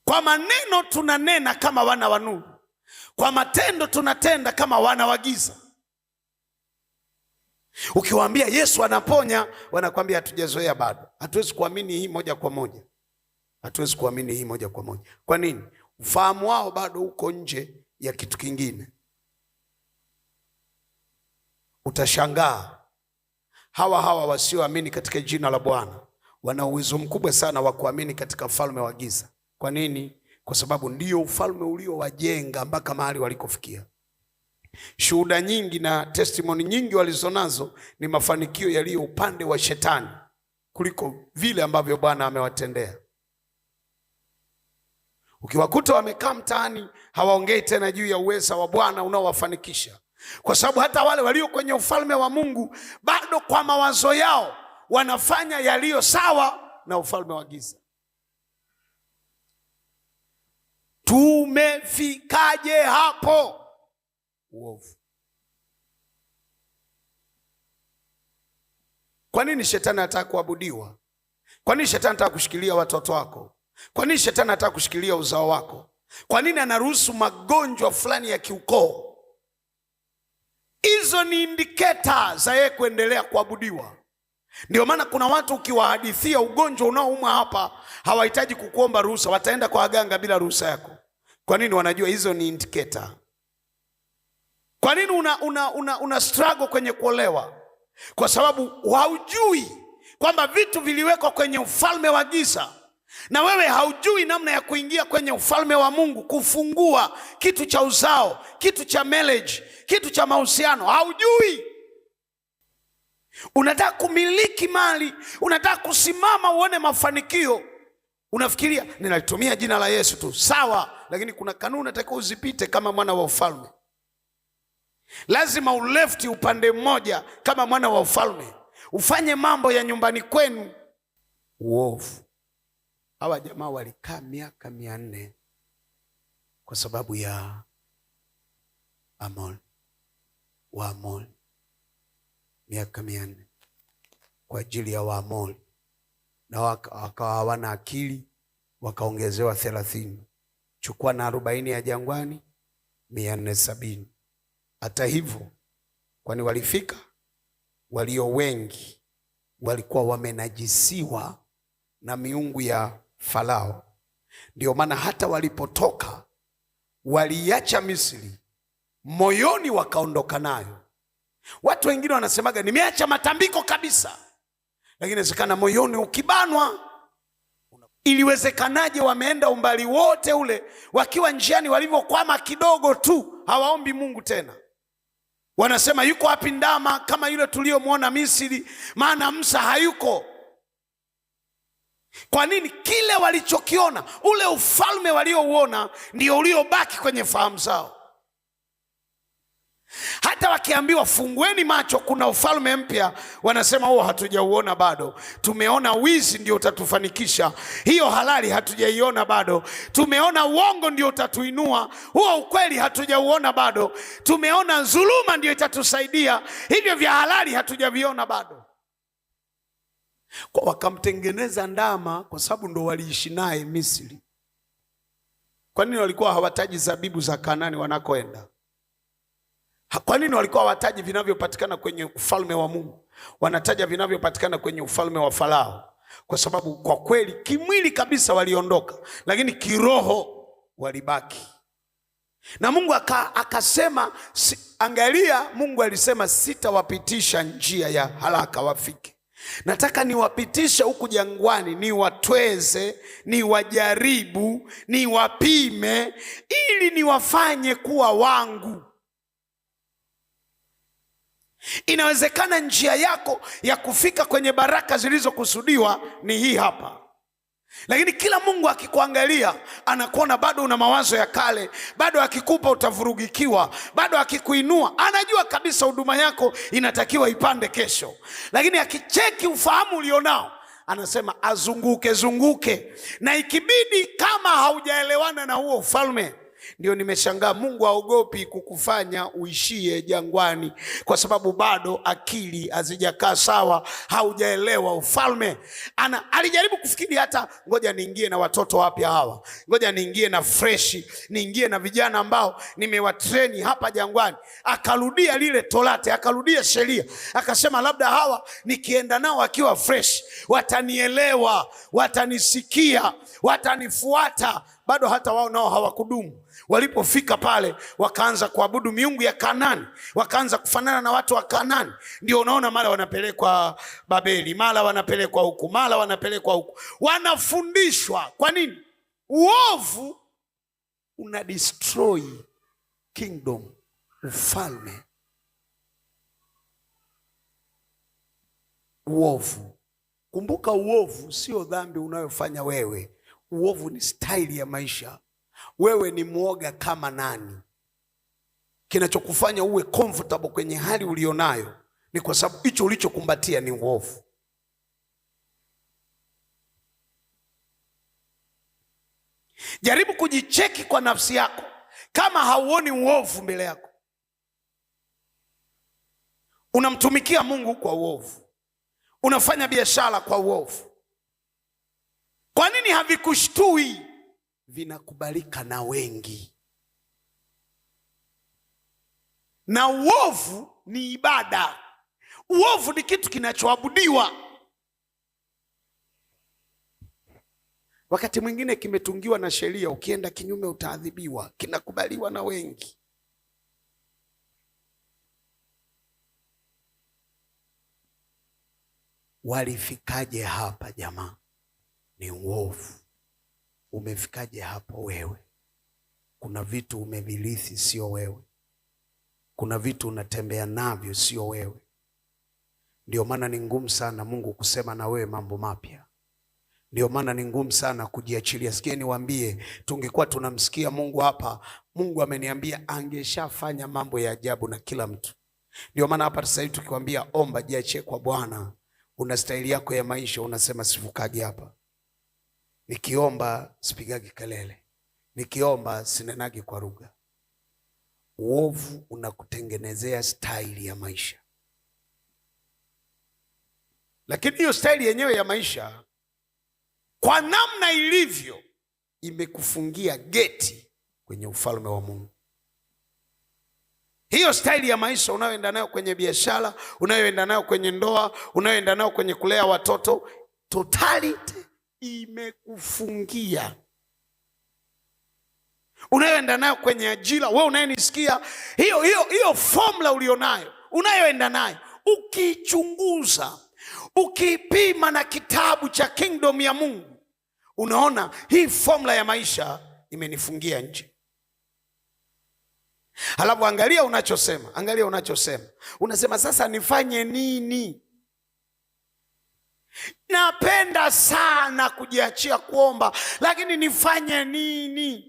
Kwa maneno tunanena kama wana wa nuru, kwa matendo tunatenda kama wana wa giza. Ukiwaambia Yesu anaponya, wanakwambia hatujazoea bado. Hatuwezi kuamini hii moja kwa moja. Hatuwezi kuamini hii moja kwa moja. Kwa nini? Ufahamu wao bado uko nje ya kitu kingine. Utashangaa hawa wasioamini katika jina la Bwana wana uwezo mkubwa sana wa kuamini katika ufalme wa giza. Kwa nini? Kwa sababu ndio ufalme uliowajenga mpaka mahali walikofikia. Shuhuda nyingi na testimony nyingi walizonazo ni mafanikio yaliyo upande wa shetani kuliko vile ambavyo Bwana amewatendea. Ukiwakuta wamekaa mtaani, hawaongei tena juu ya uweza wa Bwana unaowafanikisha, kwa sababu hata wale walio kwenye ufalme wa Mungu bado kwa mawazo yao wanafanya yaliyo sawa na ufalme wa giza. Tumefikaje hapo? Uovu. Kwa nini shetani anataka kuabudiwa? Kwa nini shetani anataka kushikilia watoto wako? Kwa nini shetani anataka kushikilia uzao wako? Kwa nini anaruhusu magonjwa fulani ya kiukoo? Hizo ni indicator za yeye kuendelea kuabudiwa. Ndio maana kuna watu ukiwahadithia ugonjwa unaouma hapa, hawahitaji kukuomba ruhusa, wataenda kwa waganga bila ruhusa yako. Kwa nini? Wanajua hizo ni indicator. Kwa nini una struggle kwenye kuolewa? Kwa sababu haujui kwamba vitu viliwekwa kwenye ufalme wa giza, na wewe haujui namna ya kuingia kwenye ufalme wa Mungu, kufungua kitu cha uzao, kitu cha marriage, kitu cha mahusiano. Haujui. Unataka kumiliki mali, unataka kusimama uone mafanikio. Unafikiria ninalitumia jina la Yesu tu, sawa, lakini kuna kanuni unataka uzipite kama mwana wa ufalme. Lazima ulefti upande mmoja kama mwana wa ufalme, ufanye mambo ya nyumbani kwenu. Uovu. Hawa jamaa walikaa miaka 400 kwa sababu ya Waamoni. Miaka 400 kwa ajili ya Waamoni, na wakawa hawana akili, wakaongezewa 30. Chukua na 40 ya jangwani, 470. Hata hivyo, kwani walifika, walio wengi walikuwa wamenajisiwa na miungu ya Farao. Ndio maana hata walipotoka waliacha Misri, moyoni wakaondoka nayo. Watu wengine wanasemaga nimeacha matambiko kabisa, lakini inawezekana moyoni ukibanwa. Iliwezekanaje wameenda umbali wote ule, wakiwa njiani walivyokwama kidogo tu, hawaombi Mungu tena? Wanasema yuko wapi ndama kama yule tuliyomwona Misri, maana Musa hayuko. Kwa nini? Kile walichokiona, ule ufalme waliouona ndio uliobaki kwenye fahamu zao. Hata wakiambiwa fungueni macho, kuna ufalme mpya, wanasema huo hatujauona bado. Tumeona wizi ndio utatufanikisha, hiyo halali hatujaiona bado. Tumeona uongo ndio utatuinua, huo ukweli hatujauona bado. Tumeona dhuluma ndio itatusaidia, hivyo vya halali hatujaviona bado. Kwa wakamtengeneza ndama, kwa sababu ndo waliishi naye Misri. Kwa nini walikuwa hawataji zabibu za Kanaani wanakoenda? Kwa nini walikuwa hawataji vinavyopatikana kwenye ufalme wa Mungu? Wanataja vinavyopatikana kwenye ufalme wa Farao. Kwa sababu kwa kweli kimwili kabisa waliondoka, lakini kiroho walibaki. Na Mungu akasema, angalia, Mungu alisema sitawapitisha njia ya haraka wafike. Nataka niwapitishe huku jangwani, niwatweze, niwajaribu, niwapime, ili niwafanye kuwa wangu. Inawezekana njia yako ya kufika kwenye baraka zilizokusudiwa ni hii hapa, lakini kila Mungu akikuangalia anakuona bado una mawazo ya kale, bado akikupa utavurugikiwa, bado akikuinua anajua kabisa huduma yako inatakiwa ipande kesho, lakini akicheki ufahamu ulionao anasema azunguke zunguke, na ikibidi kama haujaelewana na huo ufalme. Ndio nimeshangaa Mungu haogopi kukufanya uishie jangwani, kwa sababu bado akili hazijakaa sawa, haujaelewa ufalme. Alijaribu kufikiri hata ngoja niingie na watoto wapya hawa, ngoja niingie na freshi, niingie na vijana ambao nimewatreni hapa jangwani. Akarudia lile Torati, akarudia sheria, akasema labda hawa nikienda nao wakiwa fresh watanielewa, watanisikia, watanifuata. Bado hata wao nao hawakudumu. Walipofika pale wakaanza kuabudu miungu ya Kanaani, wakaanza kufanana na watu wa Kanaani. Ndio unaona mara wanapelekwa Babeli, mara wanapelekwa huku, mara wanapelekwa huku, wanafundishwa. Kwa nini? Uovu una destroy kingdom, ufalme. Uovu, kumbuka, uovu sio dhambi unayofanya wewe. Uovu ni staili ya maisha. Wewe ni mwoga kama nani? Kinachokufanya uwe comfortable kwenye hali ulionayo ni kwa sababu hicho ulichokumbatia ni uovu. Jaribu kujicheki kwa nafsi yako. Kama hauoni uovu mbele yako, unamtumikia Mungu kwa uovu, unafanya biashara kwa uovu, kwa nini havikushtui? Vinakubalika na wengi. Na uovu ni ibada. Uovu ni kitu kinachoabudiwa. Wakati mwingine kimetungiwa na sheria, ukienda kinyume utaadhibiwa. Kinakubaliwa na wengi. Walifikaje hapa jamaa? Ni uovu. Umefikaje hapo wewe? Kuna vitu umevirithi, sio wewe. Kuna vitu unatembea navyo, sio wewe. Ndio maana ni ngumu sana Mungu kusema na wewe mambo mapya. Ndio maana ni ngumu sana kujiachilia. Sikia niwaambie, tungekuwa tunamsikia Mungu hapa, Mungu ameniambia angeshafanya mambo ya ajabu na kila mtu. Ndio maana hapa sasa hivi tukikwambia omba, jiachie kwa Bwana, una staili yako ya maisha, unasema sivukagi hapa. Nikiomba sipigagi kelele, nikiomba sinenagi kwa lugha. Uovu unakutengenezea staili ya maisha. Lakini hiyo staili yenyewe ya maisha kwa namna ilivyo imekufungia geti kwenye ufalme wa Mungu. Hiyo staili ya maisha unayoenda nayo kwenye biashara, unayoenda nayo kwenye ndoa, unayoenda nayo kwenye kulea watoto, totality imekufungia. Unayoenda nayo kwenye ajira, wewe unayenisikia, hiyo formula ulionayo, unayoenda nayo, ukichunguza, ukipima na kitabu cha kingdom ya Mungu, unaona hii formula ya maisha imenifungia nje. Halafu angalia unachosema. Unasema sasa nifanye nini? Napenda sana kujiachia kuomba, lakini nifanye nini?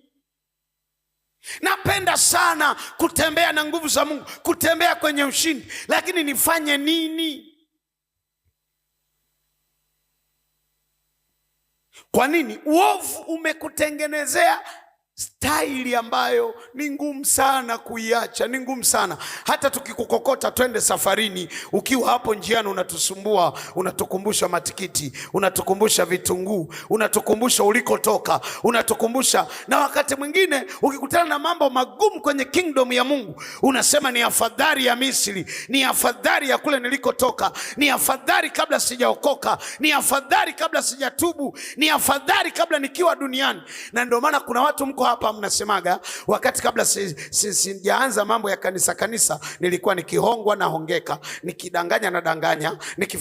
Napenda sana kutembea na nguvu za Mungu, kutembea kwenye ushindi, lakini nifanye nini? Kwa nini? Uovu umekutengenezea staili ambayo ni ngumu sana kuiacha, ni ngumu sana. Hata tukikukokota twende safarini, ukiwa hapo njiani unatusumbua, unatukumbusha matikiti, unatukumbusha vitunguu, unatukumbusha ulikotoka, unatukumbusha. Na wakati mwingine ukikutana na mambo magumu kwenye kingdom ya Mungu, unasema ni afadhali ya Misri, ni afadhali ya kule nilikotoka, ni afadhali kabla sijaokoka, ni afadhali kabla sijatubu, ni afadhali kabla nikiwa duniani. Na ndio maana kuna watu mko mko hapa mnasemaga, wakati kabla sijaanza mambo ya kanisa nilikuwa nikihongwa na hongeka, nikidanganya na danganya,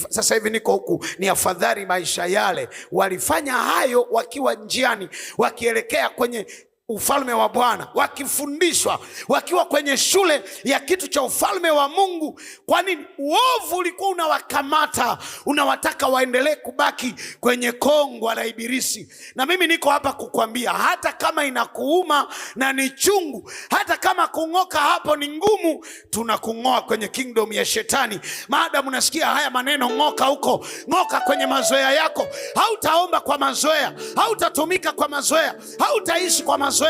sasa hivi niko huku. Ni afadhali maisha yale. Walifanya hayo wakiwa njiani wakielekea kwenye ufalme wa Bwana, wakifundishwa, wakiwa kwenye shule ya kitu cha ufalme wa Mungu. Kwani uovu ulikuwa unawakamata, unawataka waendelee kubaki kwenye kongwa la ibilisi. Na mimi niko hapa kukwambia, hata kama inakuuma na ni chungu, hata kama kung'oka hapo ni ngumu, tunakung'oa kwenye kingdom ya shetani. Maadamu unasikia haya maneno, ng'oka huko, ng'oka kwenye mazoea yako. Hautaomba kwa mazoea, hautatumika kwa mazoea, hautaishi kwa mazoea.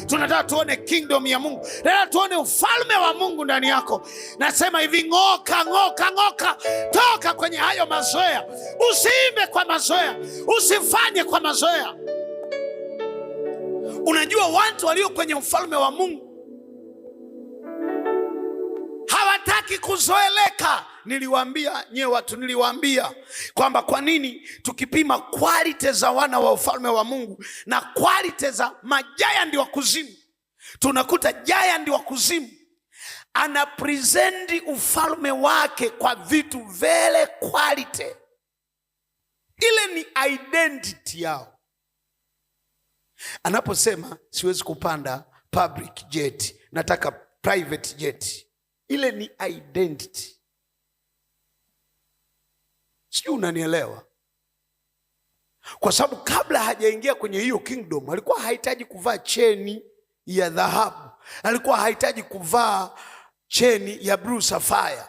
Tunataka tuone kingdom ya Mungu, tunataka tuone ufalme wa Mungu ndani yako. Nasema hivi, ng'oka, ng'oka, ng'oka, toka kwenye hayo mazoea. Usiimbe kwa mazoea, usifanye kwa mazoea. Unajua watu walio kwenye ufalme wa Mungu hawataki kuzoeleka. Niliwaambia kwamba kwa nini tukipima quality za wana wa ufalme wa Mungu na quality za magiant wa kuzimu, tunakuta giant wa kuzimu ana present ufalme wake kwa vitu vile quality. Ile ni identity yao. Anaposema siwezi kupanda public jet, nataka private jet, ile ni identity. Sio, unanielewa? Kwa sababu kabla hajaingia kwenye hiyo kingdom, alikuwa hahitaji kuvaa cheni ya dhahabu, alikuwa hahitaji kuvaa cheni ya blue sapphire.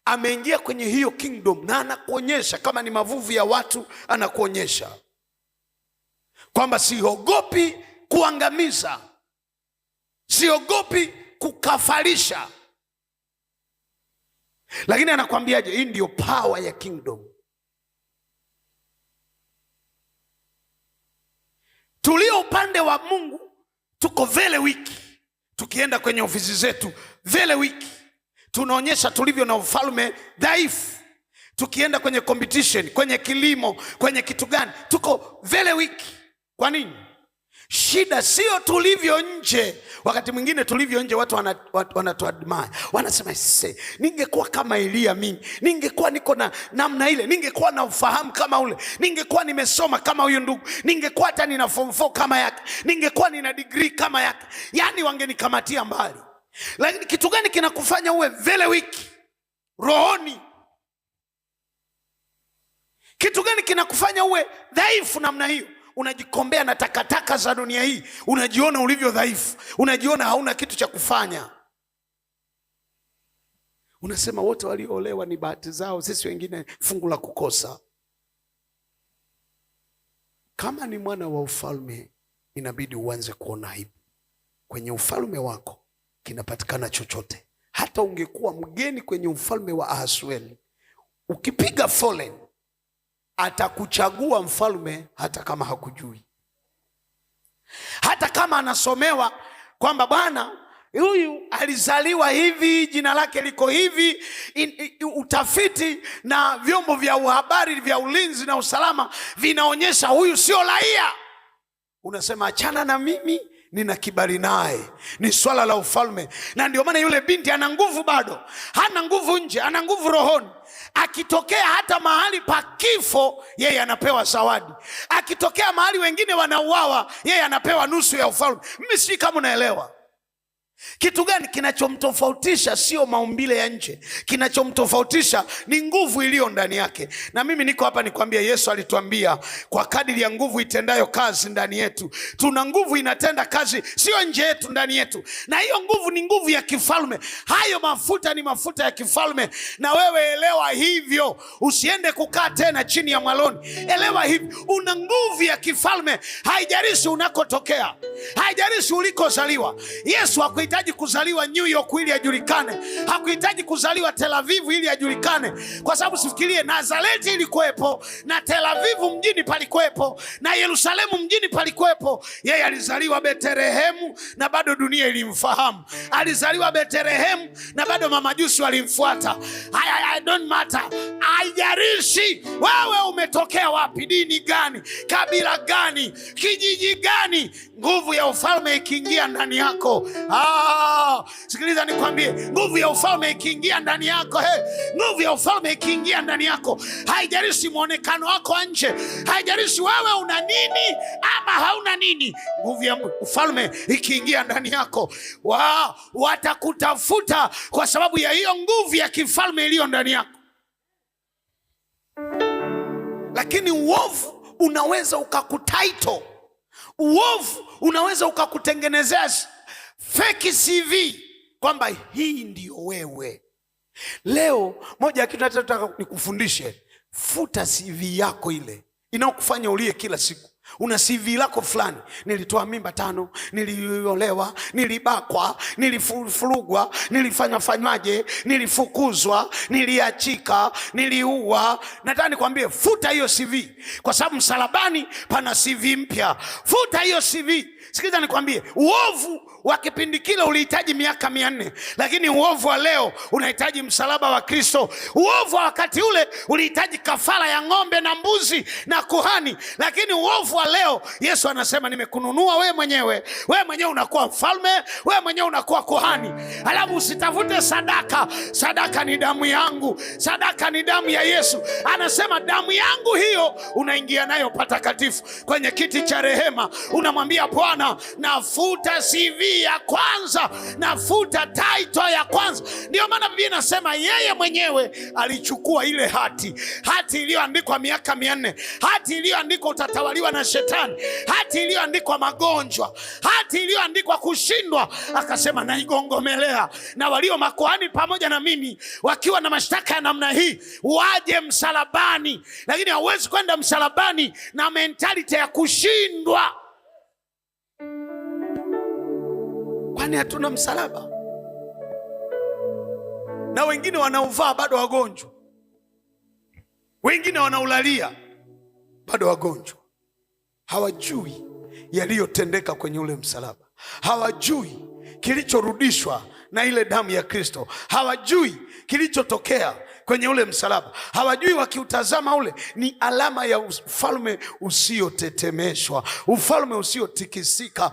Ameingia kwenye hiyo kingdom na anakuonyesha, kama ni mavuvu ya watu, anakuonyesha kwamba siogopi kuangamiza, siogopi kukafarisha. Lakini anakuambiaje? Hii ndio power ya kingdom. Tulio upande wa Mungu tuko vele wiki, tukienda kwenye ofisi zetu vele wiki, tunaonyesha tulivyo na ufalme dhaifu. Tukienda kwenye competition, kwenye kilimo, kwenye kitu gani, tuko vele wiki. Kwa nini? Shida sio tulivyo nje. Wakati mwingine tulivyo nje watu wanatuadmire, wanasema ningekuwa kama Elia mimi, ningekuwa niko na namna ile, ningekuwa na ufahamu kama ule, ningekuwa nimesoma kama huyu ndugu, ningekuwa hata nina form 4 kama yake, ningekuwa nina degree kama yake, yani wangenikamatia mbali. Lakini kitu gani kinakufanya uwe vile wiki rohoni? Kitu gani kinakufanya uwe dhaifu namna hiyo? Unajikombea na takataka za dunia hii, unajiona ulivyo dhaifu, unajiona hauna kitu cha kufanya. Unasema wote walioolewa ni bahati zao, sisi wengine fungu la kukosa. Kama ni mwana wa ufalme, inabidi uanze kuona aibu. Kwenye ufalme wako kinapatikana chochote. Hata ungekuwa mgeni kwenye ufalme wa Ahasueli, ukipiga foleni atakuchagua mfalme hata kama hakujui. Hata kama anasomewa kwamba bwana huyu alizaliwa hivi, jina lake liko hivi, utafiti na vyombo vya habari vya ulinzi na usalama vinaonyesha huyu sio raia. Unasema achana na mimi, nina kibali naye, ni swala la ufalme. Na ndio maana yule binti ana nguvu bado, hana nguvu nje, ana nguvu rohoni. Akitokea hata mahali pa kifo, yeye anapewa zawadi. Akitokea mahali wengine wanauawa, yeye anapewa nusu ya ufalme. Mimi si kama unaelewa. Kitu gani kinachomtofautisha? Sio maumbile ya nje. Kinachomtofautisha ni nguvu iliyo ndani yake. Na mimi niko hapa nikwambia, Yesu alituambia kwa kadiri ya nguvu itendayo kazi ndani yetu. Tuna nguvu inatenda kazi, sio nje yetu, ndani yetu. Na hiyo nguvu ni nguvu ya kifalme. Hayo mafuta ni mafuta ya kifalme. Na wewe elewa hivyo. Usiende kukaa tena chini ya mwaloni. Elewa hivyo. Una nguvu ya kifalme. Haijalishi unakotokea, haijalishi ulikozaliwa. Yesu Hakuhitaji kuzaliwa New York ili ajulikane. Hakuhitaji kuzaliwa Tel Aviv ili ajulikane. Kwa sababu sifikirie, Nazareti ilikuwepo na Tel Aviv mjini palikuwepo na Yerusalemu mjini palikuwepo. Yeye alizaliwa Betlehemu na bado dunia ilimfahamu. Alizaliwa Betlehemu na bado mamajusi walimfuata. I don't matter. Haijalishi wewe umetokea wapi, dini gani, kabila gani, kijiji gani, nguvu ya ufalme ikiingia ndani yako. Sikiliza nikwambie, nguvu ya ufalme ikiingia ndani yako, nguvu ya ufalme ikiingia ndani yako, haijalishi muonekano wako nje, haijalishi wewe una nini ama hauna nini, nguvu ya ufalme ikiingia ndani yako, watakutafuta kwa sababu ya hiyo nguvu ya kifalme iliyo ndani yako. Lakini uovu unaweza ukakutaito. Uovu unaweza ukakutengenezea fake CV kwamba hii ndio wewe. Leo moja ya kitu nataka nikufundishe, futa CV yako ile inaokufanya ulie kila siku. Una CV lako fulani, nilitoa mimba 5, niliolewa, nilibakwa, nilifurugwa, nilifanywaje, nilifukuzwa, niliachika, niliua. Nataka nikwambie, futa hiyo CV, kwa sababu msalabani pana CV mpya. Futa hiyo CV. Sikiliza nikwambie, uovu wa kipindi kile ulihitaji miaka 400, lakini uovu wa leo unahitaji msalaba wa Kristo. Uovu wa wakati ule ulihitaji kafara ya ng'ombe na mbuzi na kuhani, lakini uovu wa leo, Yesu anasema nimekununua wewe mwenyewe. Wewe mwenyewe unakuwa mfalme, wewe mwenyewe unakuwa kuhani. Alafu usitafute sadaka. Sadaka ni damu yangu, sadaka ni damu ya Yesu. Anasema damu yangu hiyo unaingia nayo patakatifu kwenye kiti cha rehema. Unamwambia Bwana, nafuta CV ya kwanza, nafuta title ya kwanza. Ndio maana Biblia inasema yeye mwenyewe alichukua ile hati iliyoandikwa miaka 400, hati iliyoandikwa utatawaliwa na shetani, hati iliyoandikwa magonjwa, hati iliyoandikwa kushindwa. Akasema naigongomelea, na walio makuhani pamoja na mimi wakiwa na mashtaka ya namna hii waje msalabani. Lakini hauwezi kwenda msalabani na mentality ya kushindwa. Kwani hatuna msalaba? Na wengine wanauvaa bado wagonjwa, wengine wanaulalia bado wagonjwa. Hawajui yaliyotendeka kwenye ule msalaba, hawajui kilichorudishwa na ile damu ya Kristo, hawajui kilichotokea kwenye ule msalaba, hawajui wakiutazama ule ni alama ya ufalme usiotetemeshwa, ufalme usiotikisika.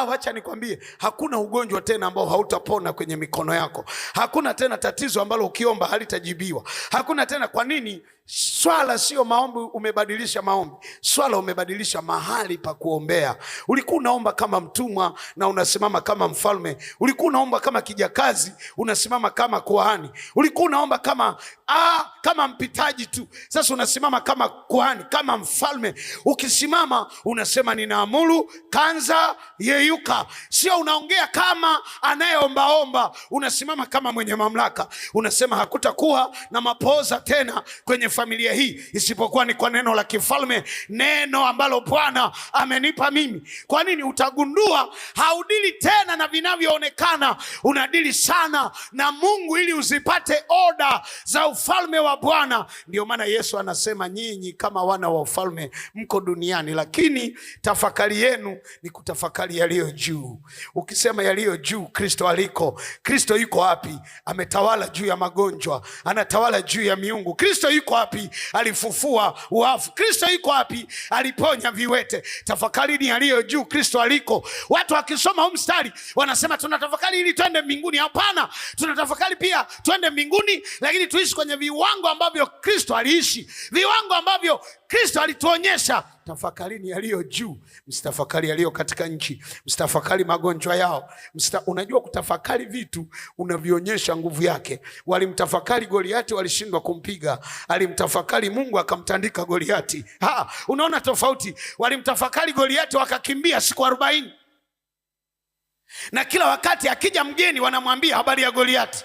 Wacha nikwambie, hakuna ugonjwa tena ambao hautapona kwenye mikono yako. Hakuna tena tatizo ambalo ukiomba halitajibiwa. Hakuna tena. Kwa nini? Swala sio maombi, umebadilisha maombi. Swala umebadilisha mahali pa kuombea. Ulikuwa unaomba kama mtumwa na unasimama kama mfalme. Ulikuwa unaomba kama kijakazi, unasimama kama kuhani. Ulikuwa unaomba kama mpitaji tu, sasa unasimama kama kuhani, kama mfalme. Ukisimama unasema ninaamuru kanza yeyuka. Sio unaongea kama anayeombaomba, unasimama kama mwenye mamlaka. Unasema hakutakuwa na mapoza tena kwenye familia hii, isipokuwa ni kwa neno la kifalme, neno ambalo Bwana amenipa mimi. Kwa nini? Utagundua haudili tena na vinavyoonekana, unadili sana na Mungu ili uzipate oda za ufalme wa Bwana. Ndio maana Yesu anasema nyinyi kama wana wa ufalme mko duniani, lakini tafakari yenu ni kutafakari yaliyo juu. Ukisema yaliyo juu, Kristo aliko. Kristo yuko wapi? Ametawala juu ya magonjwa, anatawala juu ya miungu. Kristo yuko wapi? Alifufua wafu. Kristo yuko wapi? Aliponya viwete. Tafakari ni yaliyo juu, Kristo aliko. Watu wakisoma huu mstari wanasema tunatafakari ili twende mbinguni. Hapana, tunatafakari pia twende mbinguni, lakini tuishi kwenye viwango ambavyo Kristo aliishi, viwango ambavyo Kristo alituonyesha. Tafakarini yaliyo juu, msitafakari yaliyo katika nchi. Msitafakari magonjwa yao. Unajua kutafakari vitu unavionyesha nguvu yake. Walimtafakari Goliati, walishindwa kumpiga. Alimtafakari Mungu, akamtandika Goliati. Unaona tofauti? Walimtafakari Goliati, wakakimbia siku 40. Na kila wakati akija mgeni wanamwambia habari ya Goliati.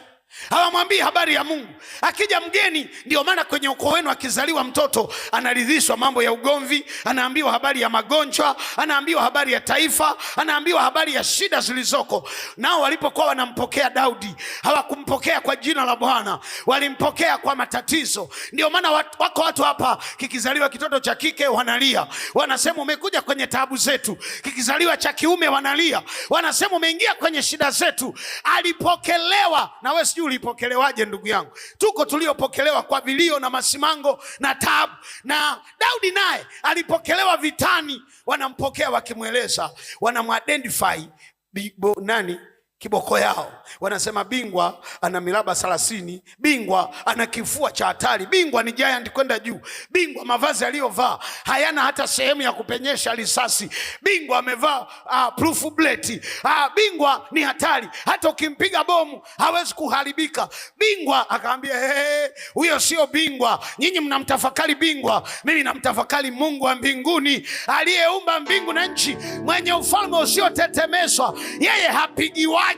hawamwambii habari ya Mungu. Akija mgeni, ndio maana kwenye ukoo wenu akizaliwa mtoto anaridhishwa mambo ya ugomvi, anaambiwa habari ya magonjwa, anaambiwa habari ya taifa, anaambiwa habari ya shida zilizoko. Nao walipokuwa wanampokea Daudi, hawakumpokea kwa jina la Bwana, walimpokea kwa matatizo. Ndio maana wako watu hapa, kikizaliwa kitoto cha kike wanalia, wanasema umekuja kwenye taabu zetu. Kikizaliwa cha kiume wanalia, wanasema umeingia kwenye shida zetu. Alipokelewa. Na wewe sijui ulipokelewaje ndugu yangu? Tuko tuliopokelewa kwa vilio na masimango na taabu. Na Daudi naye alipokelewa vitani, wanampokea wakimweleza, wanamuidentify nani kiboko yao. Wanasema bingwa ana miraba 30, bingwa ana kifua cha hatari, bingwa ni giant kwenda juu, bingwa mavazi aliyovaa hayana hata sehemu ya kupenyesha risasi, bingwa amevaa proof bullet, bingwa ni hatari, hata ukimpiga bomu hawezi kuharibika. Bingwa akaambia huyo sio bingwa, nyinyi mnamtafakari bingwa, mimi namtafakari Mungu wa mbinguni aliyeumba mbingu na nchi, mwenye ufalme usiotetemeshwa. Yeye hapigiwaji,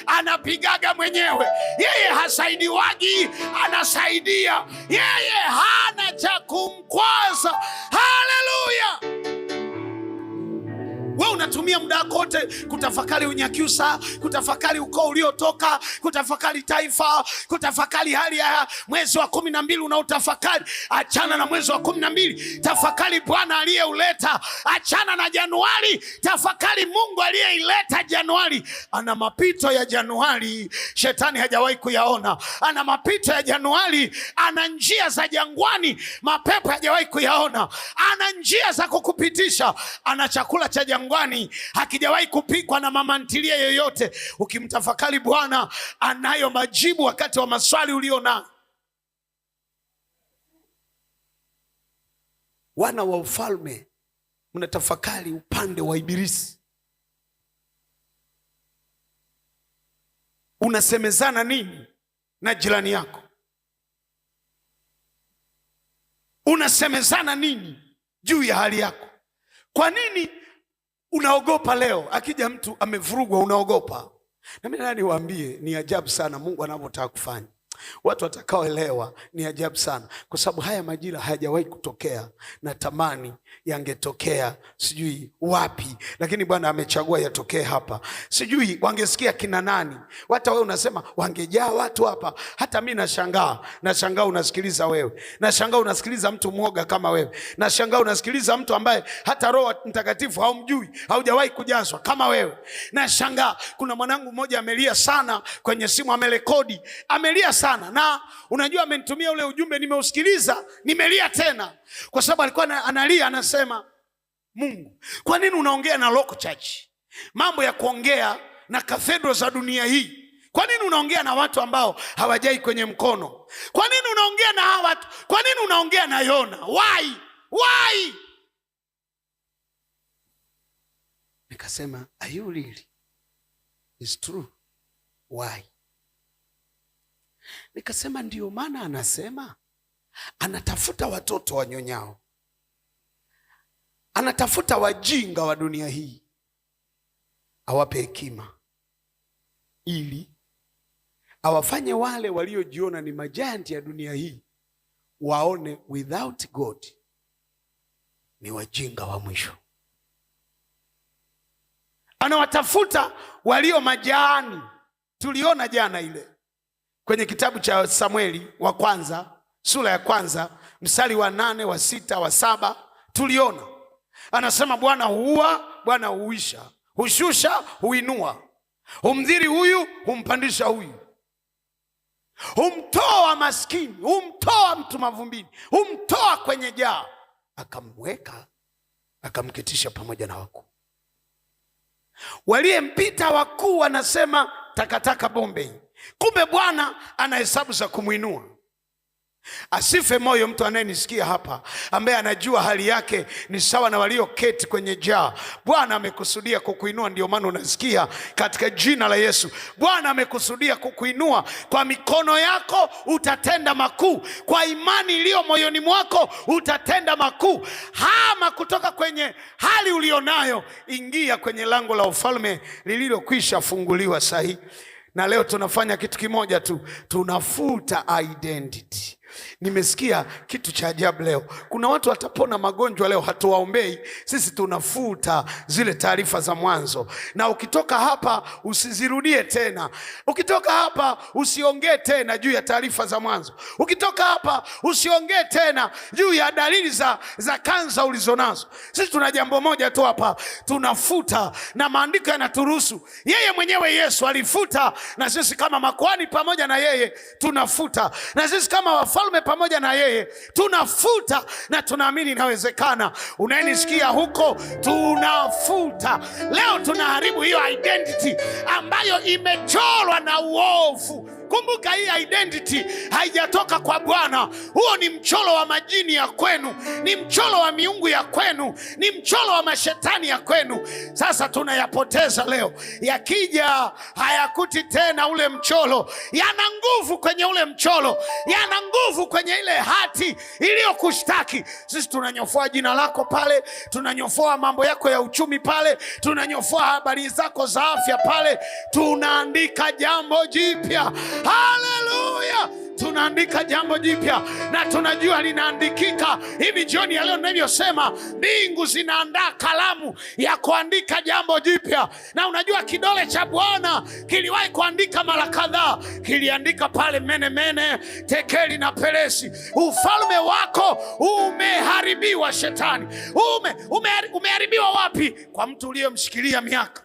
anapigaga mwenyewe. Yeye hasaidiwaji, anasaidia. Yeye hana cha kumkwaza. Haleluya! Wewe unatumia muda wako wote kutafakari Unyakyusa, kutafakari ukoo uliotoka, kutafakari taifa, kutafakari hali ya mwezi wa 12 unaotafakari. Achana na mwezi wa 12, tafakari Bwana aliyeuleta. Achana na Januari, tafakari Mungu aliyeileta Januari. Ana mapito ya Januari shetani hajawahi kuyaona. Ana mapito ya Januari, ana njia za jangwani mapepo hajawahi kuyaona. Ana njia za kukupitisha, ana chakula cha jangwani hakijawahi kupikwa na mama ntilie yoyote. Ukimtafakari Bwana, anayo majibu wakati wa maswali uliona. Wana wa ufalme, mnatafakari upande wa Ibilisi. Unasemezana nini na jirani yako? Unasemezana nini juu ya hali yako? Kwa nini unaogopa leo? Akija mtu amevurugwa unaogopa. Na mimi nataka niwaambie, ni ajabu sana Mungu anavyotaka kufanya. Watu watakaoelewa ni ajabu sana, kwa sababu haya majira hayajawahi kutokea. Na tamani yangetokea sijui wapi, lakini Bwana amechagua yatokee hapa. Sijui wangesikia kina nani. Hata wewe unasema wangejaa watu hapa. Hata mimi nashangaa unasikiliza wewe. Nashangaa unasikiliza mtu mwoga kama wewe. Nashangaa unasikiliza mtu ambaye hata Roho Mtakatifu haumjui, haujawahi kujazwa kama wewe. Nashangaa kuna mwanangu mmoja amelia sana kwenye simu, amerekodi, amelia sana. Na unajua amenitumia ule ujumbe, nimeusikiliza, nimelia tena, kwa sababu alikuwa analia, anasema, Mungu, kwa nini unaongea na local church mambo ya kuongea na cathedral za dunia hii? Kwa nini unaongea na watu ambao hawajai kwenye mkono? Kwa nini unaongea na hawa watu? Kwa nini unaongea na Yona? Why? Nikasema, are you really? It's true. Why? Nikasema ndio maana anasema anatafuta watoto wanyonyao, anatafuta wajinga wa dunia hii, awape hekima, ili awafanye wale waliojiona ni majanti ya dunia hii waone without God ni wajinga wa mwisho. Anawatafuta walio majani. Tuliona jana ile kwenye kitabu cha Samueli wa kwanza, sura ya kwanza, mstari wa 8, wa 6, wa 7. Tuliona anasema Bwana huua, Bwana huisha, hushusha, huinua, humdhiri huyu, humpandisha huyu, humtoa maskini, humtoa mtu mavumbini, humtoa kwenye jaa, akamweka, akamketisha pamoja na wakuu. Waliyempita wakuu wanasema takataka Bombay. Kumbe Bwana ana hesabu za kumuinua. Asife moyo mtu anayenisikia hapa, ambaye anajua hali yake ni sawa na walioketi kwenye jaa. Bwana amekusudia kukuinua, ndio maana unasikia katika jina la Yesu. Bwana amekusudia kukuinua. Kwa mikono yako utatenda makuu, kwa imani iliyo moyoni mwako utatenda makuu. Hama kutoka kwenye hali ulionayo, ingia kwenye lango la ufalme lililokwisha funguliwa sahi. Na leo tunafanya kitu kimoja tu, tunafuta identity. Nimesikia kitu cha ajabu leo. Kuna watu watapona magonjwa leo, hatuwaombei. Sisi tunafuta zile taarifa za mwanzo. Na ukitoka hapa usizirudie tena. Ukitoka hapa usiongee tena juu ya taarifa za mwanzo. Ukitoka hapa usiongee tena juu ya dalili za kansa ulizonazo. Sisi tuna jambo moja tu hapa, tunafuta, na maandiko yanaturuhusu. Yeye mwenyewe Yesu alifuta, na sisi kama makuhani pamoja na yeye tunafuta, na sisi kama wafalme pamoja na yeye tunafuta, na tunaamini inawezekana. Unayenisikia huko, tunafuta leo, tunaharibu hiyo identity ambayo imechorwa na uovu. Kumbuka, hii identity haijatoka kwa Bwana. Huo ni mchoro wa majini ya kwenu, ni mchoro wa miungu ya kwenu, ni mchoro wa mashetani ya kwenu. Sasa tunayapoteza leo. Yakija hayakuti tena ule mchoro, yana nguvu kwenye ule mchoro, yana nguvu kwenye ile hati iliyokushtaki. Sisi tunanyofoa jina lako pale, tunanyofoa mambo yako ya uchumi pale, tunanyofoa habari zako za afya pale, tunaandika jambo jipya. Haleluya! Tunaandika jambo jipya, na tunajua linaandikika hivi jioni ya leo. Ninavyosema, mbingu zinaandaa kalamu ya kuandika jambo jipya. Na unajua kidole cha Bwana kiliwahi kuandika mara kadhaa. Kiliandika pale mene, tekeli na peresi. Ufalme wako umeharibiwa, shetani. Umeharibiwa wapi? Kwa mtu uliyemshikilia miaka.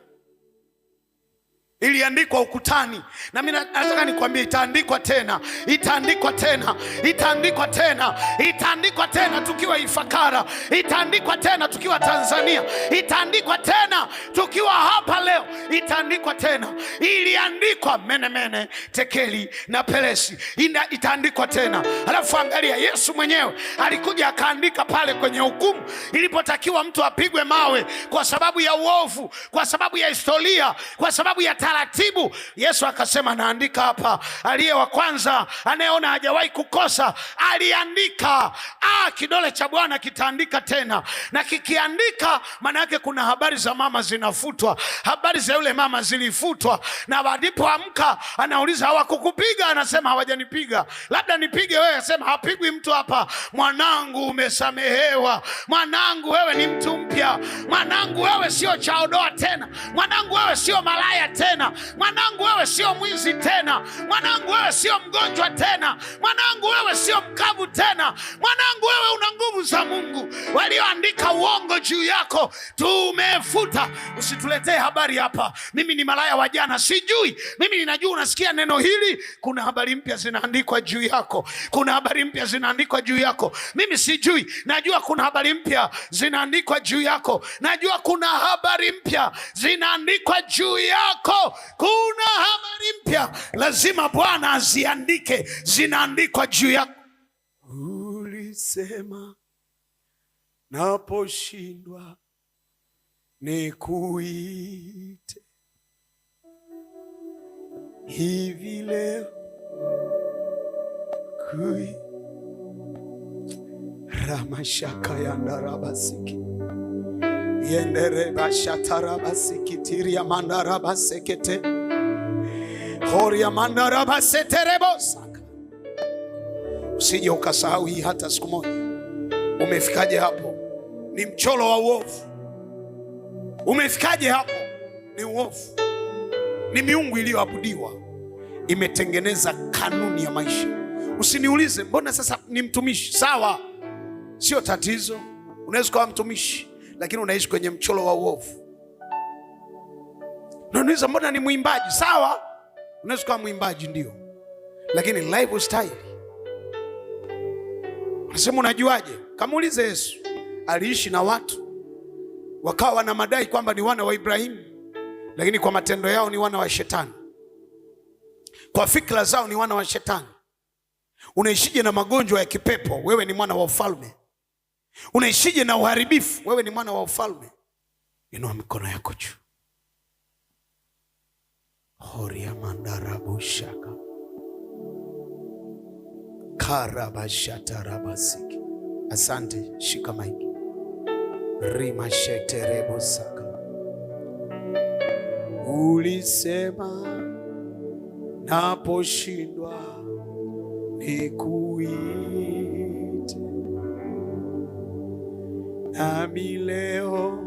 Iliandikwa ukutani, na mimi nataka nikwambie, itaandikwa tena, itaandikwa tena, itaandikwa tena, itaandikwa tena tukiwa Ifakara, itaandikwa tena tukiwa Tanzania, itaandikwa tena tukiwa hapa leo, itaandikwa tena. Iliandikwa mene, tekeli na peresi, itaandikwa tena. Alafu angalia, Yesu mwenyewe alikuja akaandika pale kwenye hukumu ilipotakiwa mtu apigwe mawe kwa sababu ya uovu, kwa sababu ya historia, kwa sababu ya taratibu. Yesu akasema, naandika hapa, aliye wa kwanza anayeona hajawahi kukosa aliandika. Kidole cha Bwana kitaandika tena, na kikiandika maana yake kuna habari za mama zinafutwa. Habari za yule mama zilifutwa, na walipoamka anauliza, hawakukupiga? Anasema, hawajanipiga. Labda nipige wewe? Anasema, hapigwi mtu hapa. Mwanangu, umesamehewa. Mwanangu, wewe ni mtu mpya. Mwanangu, wewe sio chaodoa tena. Mwanangu, wewe sio malaya tena. Mwanangu, wewe sio mwizi tena. Mwanangu, wewe sio mgonjwa tena. Mwanangu, wewe sio mkavu tena. Mwanangu, wewe una nguvu za Mungu. Walioandika uongo juu yako tumefuta. Usituletee habari hapa, mimi ni malaya wa jana, sijui. Mimi ninajua unasikia neno hili, kuna habari mpya zinaandikwa juu yako. Kuna habari mpya zinaandikwa juu yako. Mimi sijui, najua kuna habari mpya zinaandikwa juu yako. Najua kuna habari mpya zinaandikwa juu yako. Kuna habari mpya lazima Bwana aziandike, zinaandikwa juu yako. Ulisema, naposhindwa nikuite. Hivi leo ramashaka yandarabasiki yendere bashatarabasiki tiria mandarabasekete horia mandarabaseterebosaka. Usije ukasahau hii hata siku moja. Umefikaje hapo? Ni mchoro wa uovu. Umefikaje hapo? Ni uovu, ni miungu iliyoabudiwa, imetengeneza kanuni ya maisha. Usiniulize mbona sasa ni mtumishi. Sawa, sio tatizo, unaweza kuwa mtumishi lakini unaishi kwenye mchoro wa uovu. Unauliza mbona ni mwimbaji. Sawa, unaweza kuwa mwimbaji ndio, lakini lifestyle. Unasema unajuaje? Kamuulize Yesu. Aliishi na watu wakawa wana madai kwamba ni wana wa Ibrahimu, lakini kwa matendo yao ni wana wa Shetani. Kwa fikra zao ni wana wa Shetani. Unaishije na magonjwa ya kipepo? Wewe ni mwana wa ufalme. Unaishije na uharibifu? Wewe ni mwana wa ufalme. Inua mikono yako juu. Horia mandarabushaka karabashatarabasiki. Asante, shika maiki. Rimasheterebosaka. Ulisema naposhindwa nikuite, nami leo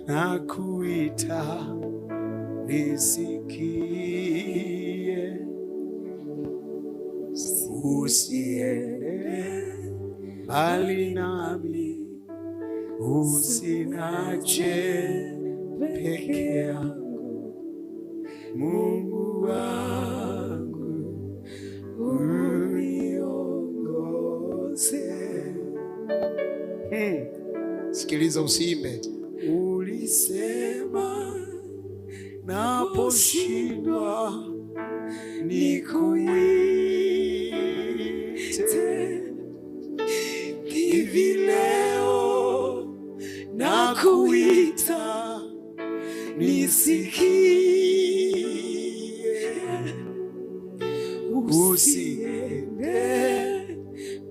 nakuita nisikie. Usiende mbali nami, usiniache peke yangu, Mungu wangu uniongoze. Sikiliza, usiimbe. Ulisema naposhindwa nikuite, hivi leo nakuita nisikie. Usiende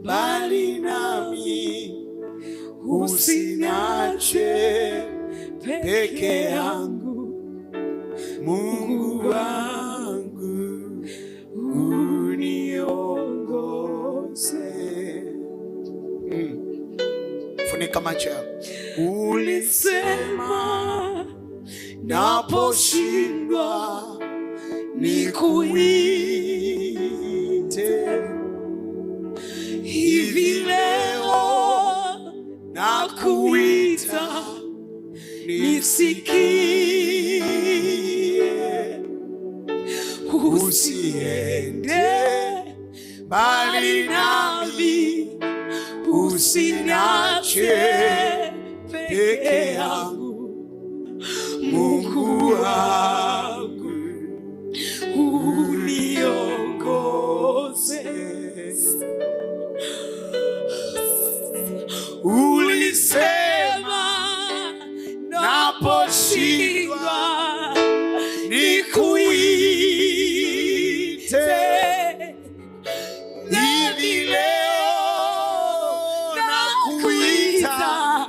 mbali nami, usiniache peke yangu, Mungu wangu uniongoze. Funika macho yako. Ulisema naposhindwa nikuite, hivi leo nakuita nisikie. Usiende mbali nami, usiniache peke yangu, Mungu wangu uniongoze. Ulisema naposhindwa nikuite, hivi leo nakuita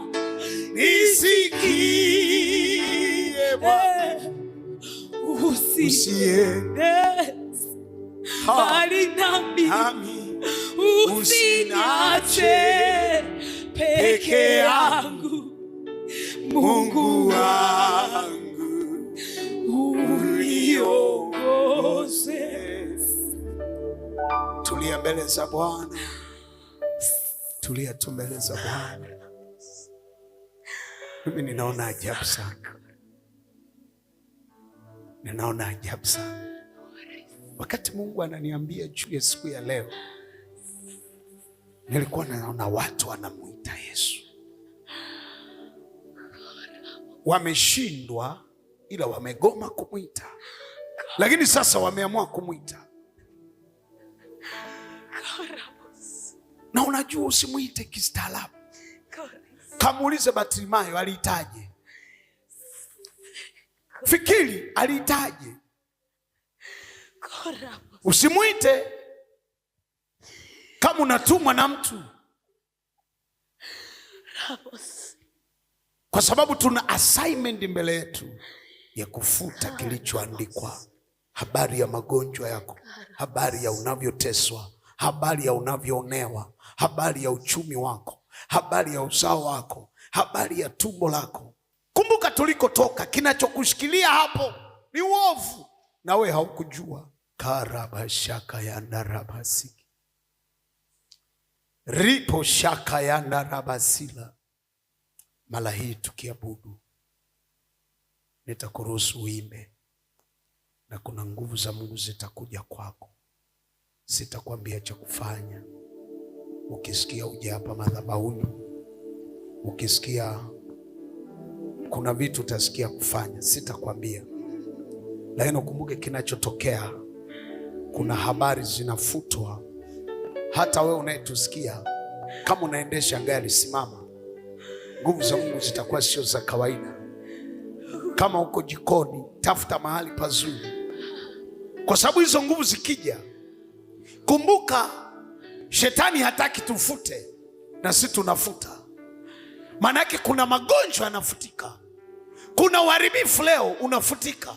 nisikie. Bwana, usiende mbali nami, usiniache peke yangu, Mungu wangu uniongoze. Tulia mbele za Bwana, tulia tu mbele za Bwana. Mimi ninaona ajabu sana, ninaona ajabu sana. Wakati Mungu ananiambia juu ya siku ya leo, nilikuwa naona watu wanamuita Yesu, wameshindwa ila wamegoma kumuita, lakini sasa wameamua kumuita. Na unajua usimuite kistaarabu. Kamuulize Bartimayo alihitaje, fikiri alihitaje. Usimuite kama unatumwa na mtu, kwa sababu tuna assignment mbele yetu ya kufuta kilichoandikwa, habari ya magonjwa yako, habari ya unavyoteswa, habari ya unavyoonewa, habari ya uchumi wako, habari ya uzao wako, habari ya tumbo lako. Kumbuka tulikotoka, kinachokushikilia hapo ni uovu na we haukujua. Karaba shaka ya ndarabasi ripo shaka ya ndarabasila. Mala hii tukiabudu, nitakuruhusu uimbe, na kuna nguvu za Mungu zitakuja kwako. Sitakwambia cha kufanya. Ukisikia uje hapa madhabahuni, ukisikia kuna vitu utasikia kufanya, sitakwambia. Lakini ukumbuke kinachotokea, kuna habari zinafutwa. Hata wewe unayetusikia, kama unaendesha gari, simama. Nguvu za Mungu zitakuwa sio za kawaida. Kama uko jikoni, tafuta mahali pazuri, kwa sababu hizo nguvu zikija, kumbuka shetani hataki tufute, na sisi tunafuta. Maana yake kuna magonjwa yanafutika, kuna uharibifu leo unafutika.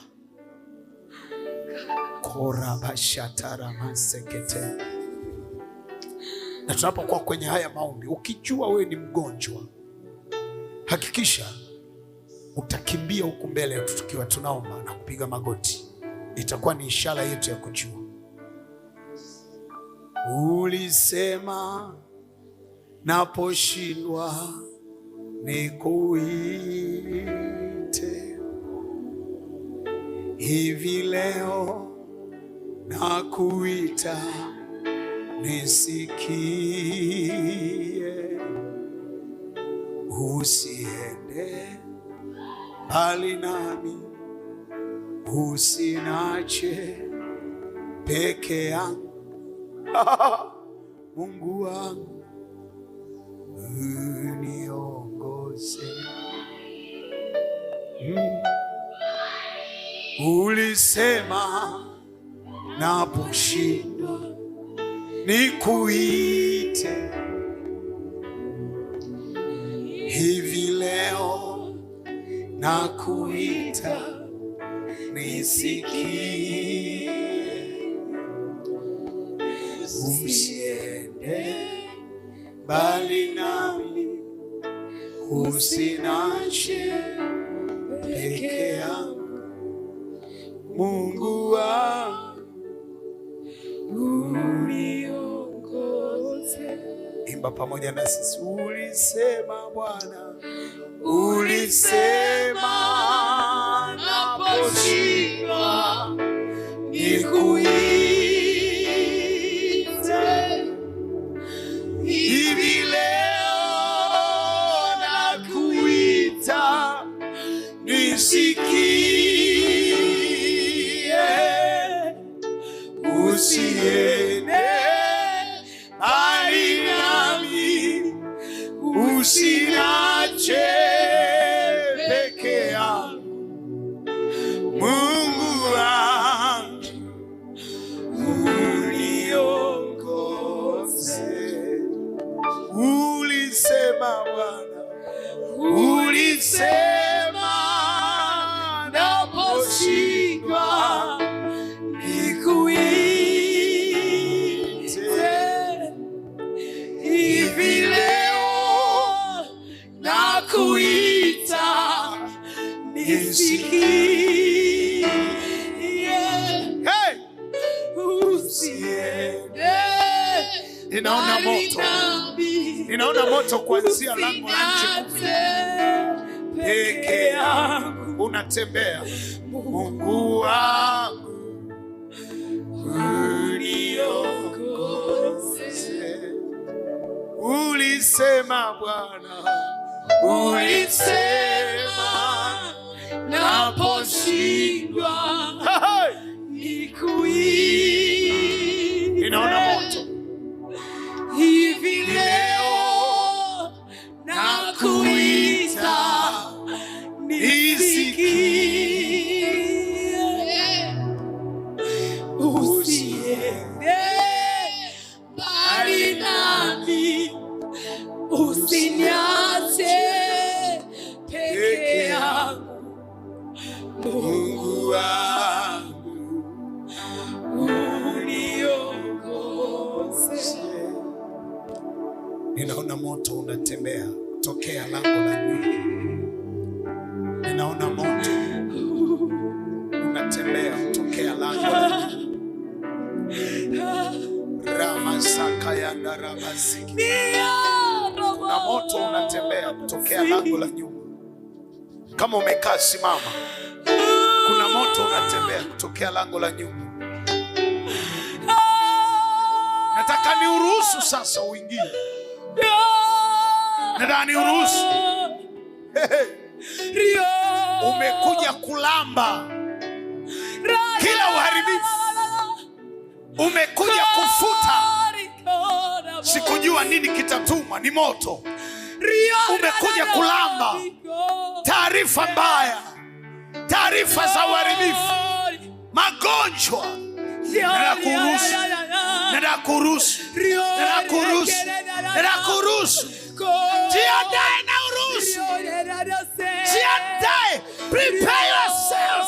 Na tunapokuwa kwenye haya maombi, ukijua wewe ni mgonjwa, hakikisha utakimbia huku mbele tukiwa tunaomba na kupiga magoti. Itakuwa ni ishara yetu ya kujua. Ulisema naposhindwa nikuite, hivi leo nakuita nisikie. Usiende mbali nami, usinache peke yangu. Mungu wangu uniongoze. Ulisema naposhindwa nikuite, hivi leo nakuita nisikie. Usiende mbali nami, usinache peke yangu. Mungu wangu uniongoze. Imba pamoja na sisi. Ulisema Bwana, ulisema naposhindwa nikuite, hivi leo nakuita nisikie. Usiende mbali nami, usinache peke yangu. Mungu wangu uniongoze. Ulisema Bwana, ulisema naposhindwa nikuite, hivi leo nakuita nisikie. Hey! Usiende. Ninaona moto, ninaona moto kuanzia lango la nje peke yangu unatembea. Mungu wangu uniongoze. Ulisema Bwana, ulisema naposhindwa nikuite. Ninaona moto. Hivi leo nakuita nisikie. Usiende mbali nami, usiniache peke yangu. Mungu wangu uniongoze. Ninaona moto unatembea tokea lango la nyuma. Ninaona moto unatembea tokea lango la nyuma. Ramasaka ya ndarabasiki. Na moto unatembea tokea lango la nyuma. Kama umekaa simama. Kuna moto unatembea kutokea lango la nyuma. Nataka niuruhusu sasa uingie. Nataka niuruhusu. Umekuja kulamba kila uharibifu. Umekuja kufuta. Sikujua nini kitatuma, ni moto. Umekuja kulamba taarifa mbaya, taarifa za uharibifu, magonjwa. Ninakuruhusu, ninakuruhusu, ninakuruhusu, ninakuruhusu. Jiandae na uruhusu. Jiandae. Prepare yourself.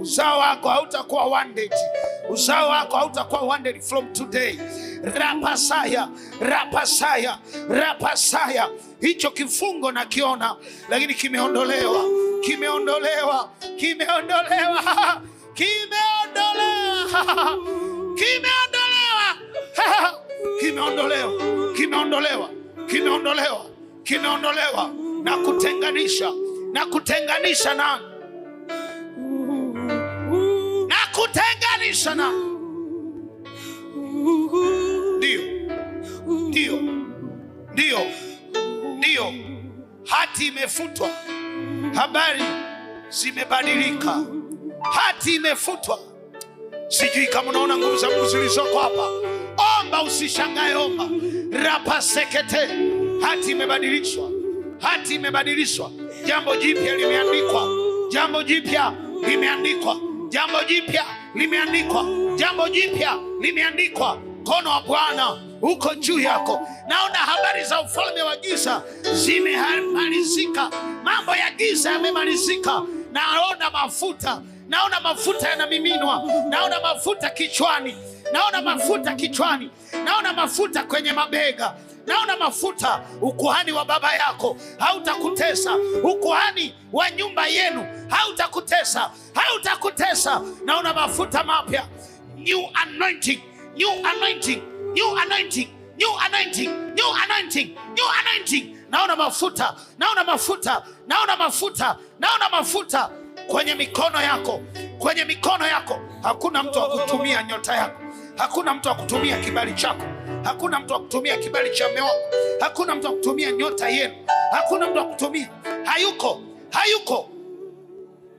Uzao wako hautakuwa wanted. Uzao wako hautakuwa wanted from today. Rapasaya, rapasaya, rapasaya. Hicho kifungo nakiona, lakini kimeondolewa, kimeondolewa, kimeondolewa, kimeondolewa, kimeondolewa, kimeondolewa, kimeondolewa, kimeondolewa, kimeondolewa na kutenganisha, na kutenganisha na kutenganisha na ndio, ndio, ndio, ndio. Hati imefutwa, habari zimebadilika, hati imefutwa. Sijui kama unaona nguvu za Mungu zilizoko hapa. Omba, usishangae, omba. Rapa sekete, hati imebadilishwa, hati imebadilishwa. Jambo jipya limeandikwa, jambo jipya limeandikwa, jambo jipya limeandikwa, jambo jipya limeandikwa. Mkono wa Bwana uko juu yako. Naona habari za ufalme wa giza zimemalizika, mambo ya giza yamemalizika. Naona mafuta, naona mafuta yanamiminwa, naona mafuta kichwani, naona mafuta kichwani, naona mafuta kwenye mabega, naona mafuta. Ukuhani wa baba yako hautakutesa, ukuhani wa nyumba yenu hautakutesa, hautakutesa. Naona mafuta mapya, new anointing, new anointing, new anointing, new anointing, new anointing, new anointing. Naona mafuta, naona mafuta, naona mafuta, naona mafuta kwenye mikono yako, kwenye mikono yako. Hakuna mtu wa kutumia nyota yako, hakuna mtu wa kutumia kibali chako, hakuna mtu wa kutumia kibali cha mume wako, hakuna mtu wa kutumia nyota yenu, hakuna mtu wa kutumia. Hayuko, hayuko.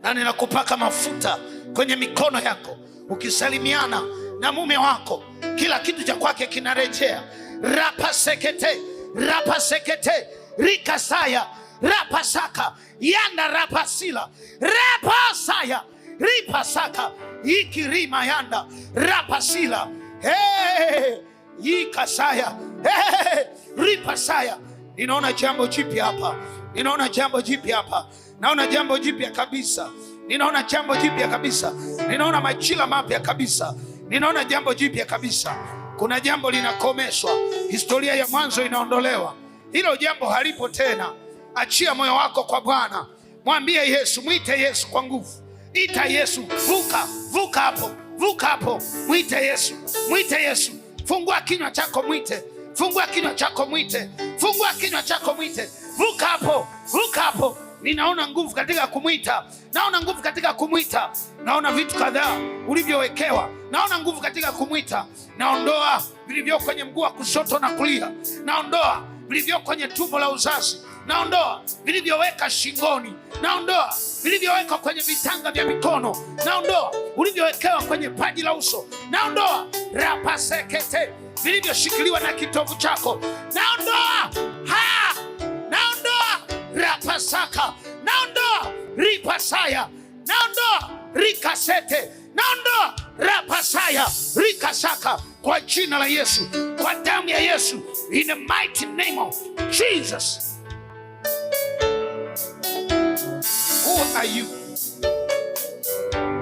Na ninakupaka mafuta kwenye mikono yako. Ukisalimiana na mume wako, kila kitu cha kwake kinarejea. Rapa sekete, rapa sekete, rikasaya, rapa saka, yanda rapa sila, rapa saya, ripa saka, ikirima yanda, rapa sila, hey, ikasaya, hey, ripa saya. Ninaona jambo jipya hapa, ninaona jambo jipya hapa, naona jambo jipya kabisa, ninaona jambo jipya kabisa, ninaona majira mapya kabisa, ninaona jambo jipya kabisa. Kuna jambo linakomeshwa, historia ya mwanzo inaondolewa, hilo jambo halipo tena. Achia moyo wako kwa Bwana, mwambie Yesu, mwite Yesu kwa nguvu, ita Yesu, vuka, vuka hapo, vuka hapo, mwite Yesu, mwite Yesu. Fungua kinywa chako, mwite, fungua kinywa chako, mwite, fungua kinywa chako, mwite, vuka hapo, vuka hapo. Ninaona nguvu katika kumwita, naona nguvu katika kumwita, naona vitu kadhaa ulivyowekewa, naona nguvu katika kumwita. Naondoa vilivyo kwenye mguu wa kushoto na kulia, naondoa vilivyo kwenye tumbo la uzazi, naondoa vilivyoweka shingoni, naondoa vilivyoweka kwenye vitanga vya mikono, naondoa ulivyowekewa kwenye paji la uso, naondoa rapa sekete vilivyoshikiliwa na kitovu chako, naondoa naondoa rapa saka, naondoa ripa saya, naondoa rikasete, naondoa rapa saya, rikasaka, kwa jina la Yesu, kwa damu ya Yesu, in the mighty name of Jesus. Who are you?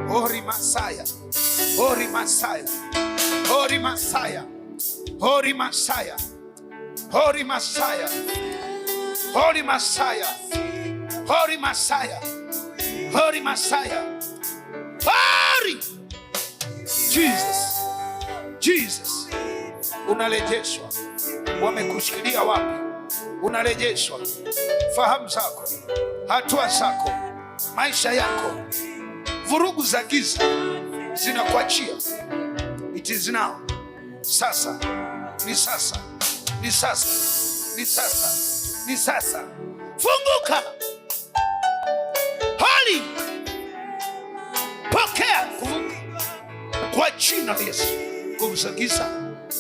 Holy Messiah, Holy Messiah, Holy Messiah, Holy Messiah, Holy Messiah, Holy Messiah, Holy Messiah, Holy Messiah, Holy Jesus, Jesus. Unarejeshwa. Wamekushikilia wapi? Unarejeshwa. Fahamu zako, hatua zako, maisha yako, vurugu za giza zinakuachia. It is now. Sasa, ni sasa, ni sasa, ni sasa, ni sasa. Funguka. Holy, pokea kuvuka kwa jina la Yesu. Nguvu za giza,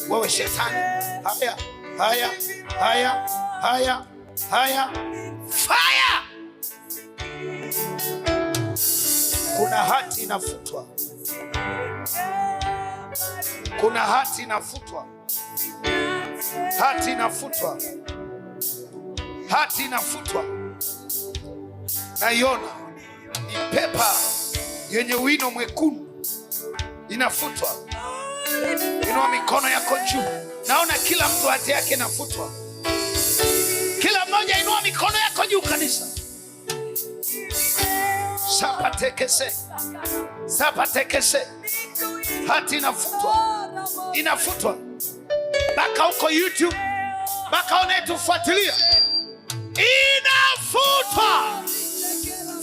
wewe shetani, haya, haya, haya, haya, haya, fire. Kuna hati inafutwa, kuna hati inafutwa, hati inafutwa, hati inafutwa. Naiona ni pepa yenye wino mwekundu inafutwa. Inua mikono yako juu. Naona kila mtu hati yake inafutwa. Kila mmoja inua mikono yako juu kanisa. Sapatekese. Sapatekese. Hati inafutwa. Inafutwa. Baka uko YouTube. Baka unayetufuatilia. Inafutwa.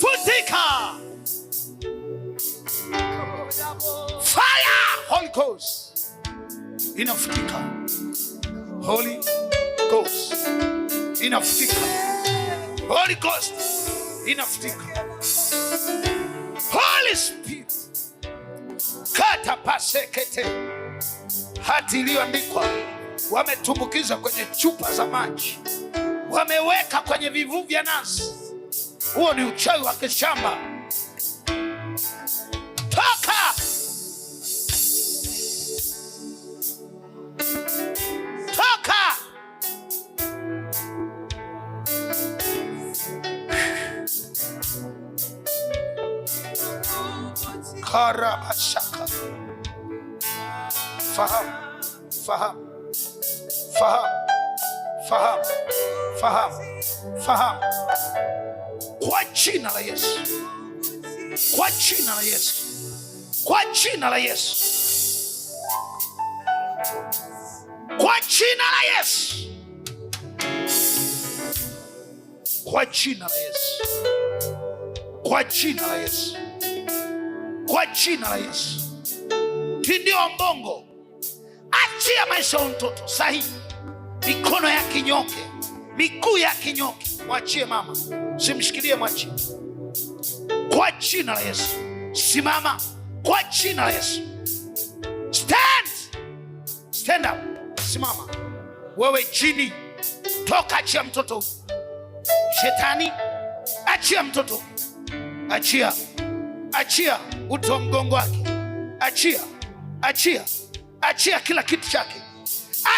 Futika. Fire. Holy Ghost. Inafutika. Holy Ghost. Inafutika. Holy Ghost. Inafutika. Holy Spirit. Kata pasekete. Hati iliyoandikwa wametumbukiza kwenye chupa za maji, wameweka kwenye vivu vya nazi. Huo ni uchawi wa kishamba. Toka! Toka! Karabashaka. Fahamu, fahamu, fahamu, fahamu, fahamu, fahamu. Kwa jina la Yesu. Kwa jina la Yesu. Kwa jina la Yesu. Kwa jina la Yesu. Kwa jina la Yesu. Kwa jina la Yesu. Kwa jina la Yesu. Tindio mbongo. Achia maisha ya mtoto sahihi. Mikono ya kinyoke, miguu ya kinyoke, mwachie mama. Simshikilie, mwachie. Kwa jina la Yesu. Simama kwa jina la Yesu. Stand. Stand up. Simama. Wewe jini, toka, achia mtoto huyu. Shetani, achia mtoto huyu. Achia. Achia uti wa mgongo wake. Achia. Achia. Achia kila kitu chake.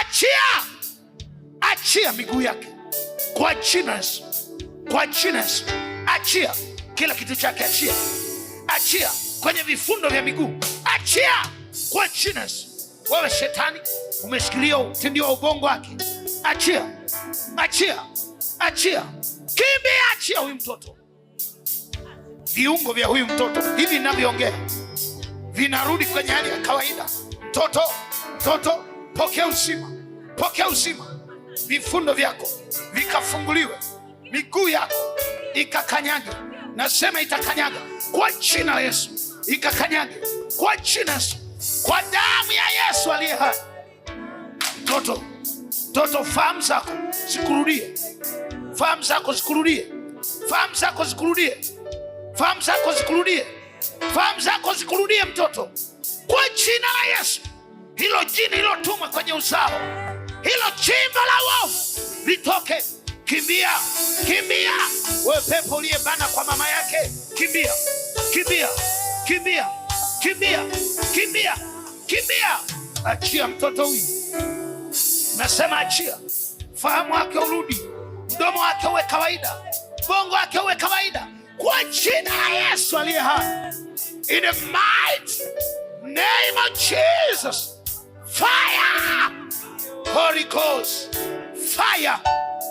Achia. Achia miguu yake. Kwa jina la Yesu. Kwa jina la Yesu. Achia kila kitu chake. Achia. Achia kwenye vifundo vya miguu. Achia kwa jina la Yesu. Wewe shetani, umeshikilia utindio wa ubongo wake. Achia. Achia. Achia. Kimbia, achia huyu mtoto. Viungo vya huyu mtoto hivi ninavyoongea vinarudi kwenye hali ya kawaida. Mtoto, mtoto, pokea uzima. Pokea uzima. Vifundo vyako vikafunguliwe. Miguu yako ikakanyage. Nasema itakanyaga kwa jina la Yesu. Ikakanyage kwa jina la Yesu. Kwa damu ya Yesu aliye hai. Mtoto, mtoto, fahamu zako zikurudie. Fahamu zako zikurudie. Fahamu zako zikurudie. Fahamu zako zikurudie. Fahamu zako zikurudie mtoto. Kwa jina la Yesu. Hilo jini lilotumwa kwenye uzao, hilo chimba la uovu litoke. Kimbia. Kimbia. Wewe pepo uliyebana kwa mama yake, kimbia. Kimbia. Kimbia. Kimbia. Kimbia. Kimbia. Achia mtoto huyu. Nasema achia. Fahamu wake urudi. Mdomo wake uwe kawaida. Bongo wake uwe kawaida. Kwa jina la Yesu aliye hai. In the mighty name of Jesus. Fire. Holy Ghost. Fire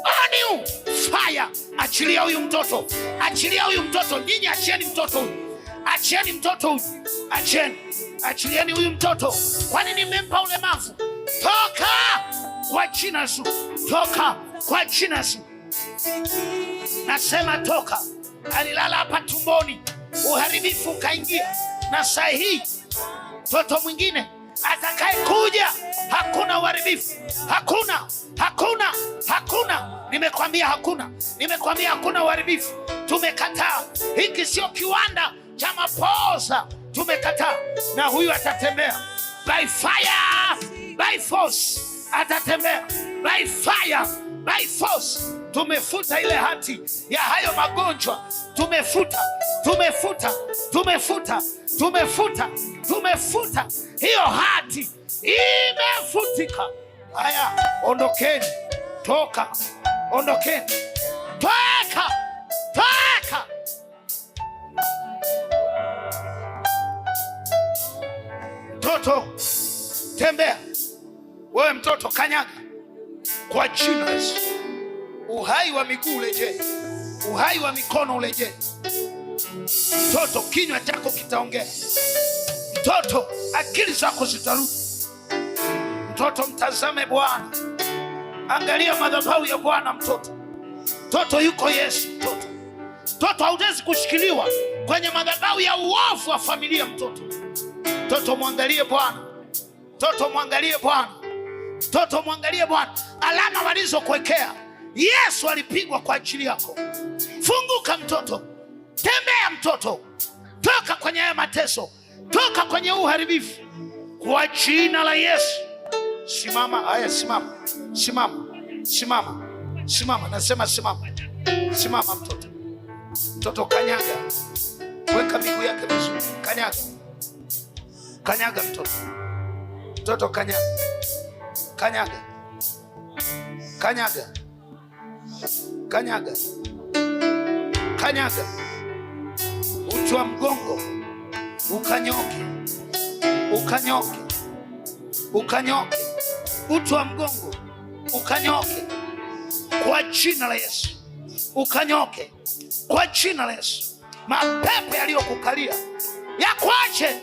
on you. Fire. Achilia huyu mtoto. Achilia huyu mtoto. Nyinyi achieni mtoto huyu. Achieni mtoto huyu. Achieni. Achilieni huyu mtoto. Kwani nimempa ulemavu? Toka kwa jina la Yesu. Toka kwa jina la Yesu. Nasema toka. Alilala hapa tumboni, uharibifu ukaingia. Na saa hii mtoto mwingine atakaye kuja, hakuna uharibifu. Hakuna. Hakuna. Hakuna. Nimekwambia hakuna. Nimekwambia hakuna uharibifu. Tumekataa. Hiki sio kiwanda cha mapoza. Tumekataa. Na huyu atatembea by fire, by force. Atatembea by fire, by force. Tumefuta ile hati ya hayo magonjwa. Tumefuta. Tumefuta. Tumefuta. Tumefuta. Tumefuta. Hiyo hati imefutika. Haya, ondokeni. Toka. Ondokeni. Toka. Toka. mtoto tembea, wewe mtoto kanyaga kwa jina la Yesu. Uhai wa miguu uleje, uhai wa mikono uleje. Mtoto kinywa chako kitaongea, mtoto akili zako zitarudi. Mtoto mtazame Bwana, angalia madhabahu ya Bwana. Mtoto yuko Yesu. Mtoto hauwezi kushikiliwa kwenye madhabahu ya uovu wa familia. Mtoto mwangalie Bwana, mtoto mwangalie Bwana, mtoto mwangalie Bwana. Alama walizokuwekea Yesu alipigwa kwa ajili yako. Funguka mtoto, tembea mtoto, toka kwenye haya mateso, toka kwenye uharibifu kwa jina la Yesu. Simama. Haya, simama, simama, simama, simama. Nasema simama, simama mtoto. Mtoto kanyaga, weka miguu yake vizuri, kanyaga, kanyaga mtoto. Mtoto kanyaga, kanyaga, kanyaga, kanyaga, kanyaga. Uti wa mgongo ukanyoke, ukanyoke, ukanyoke. Uti wa mgongo ukanyoke kwa jina la Yesu. Ukanyoke kwa jina la Yesu. Mapepo yaliyokukalia yakwache,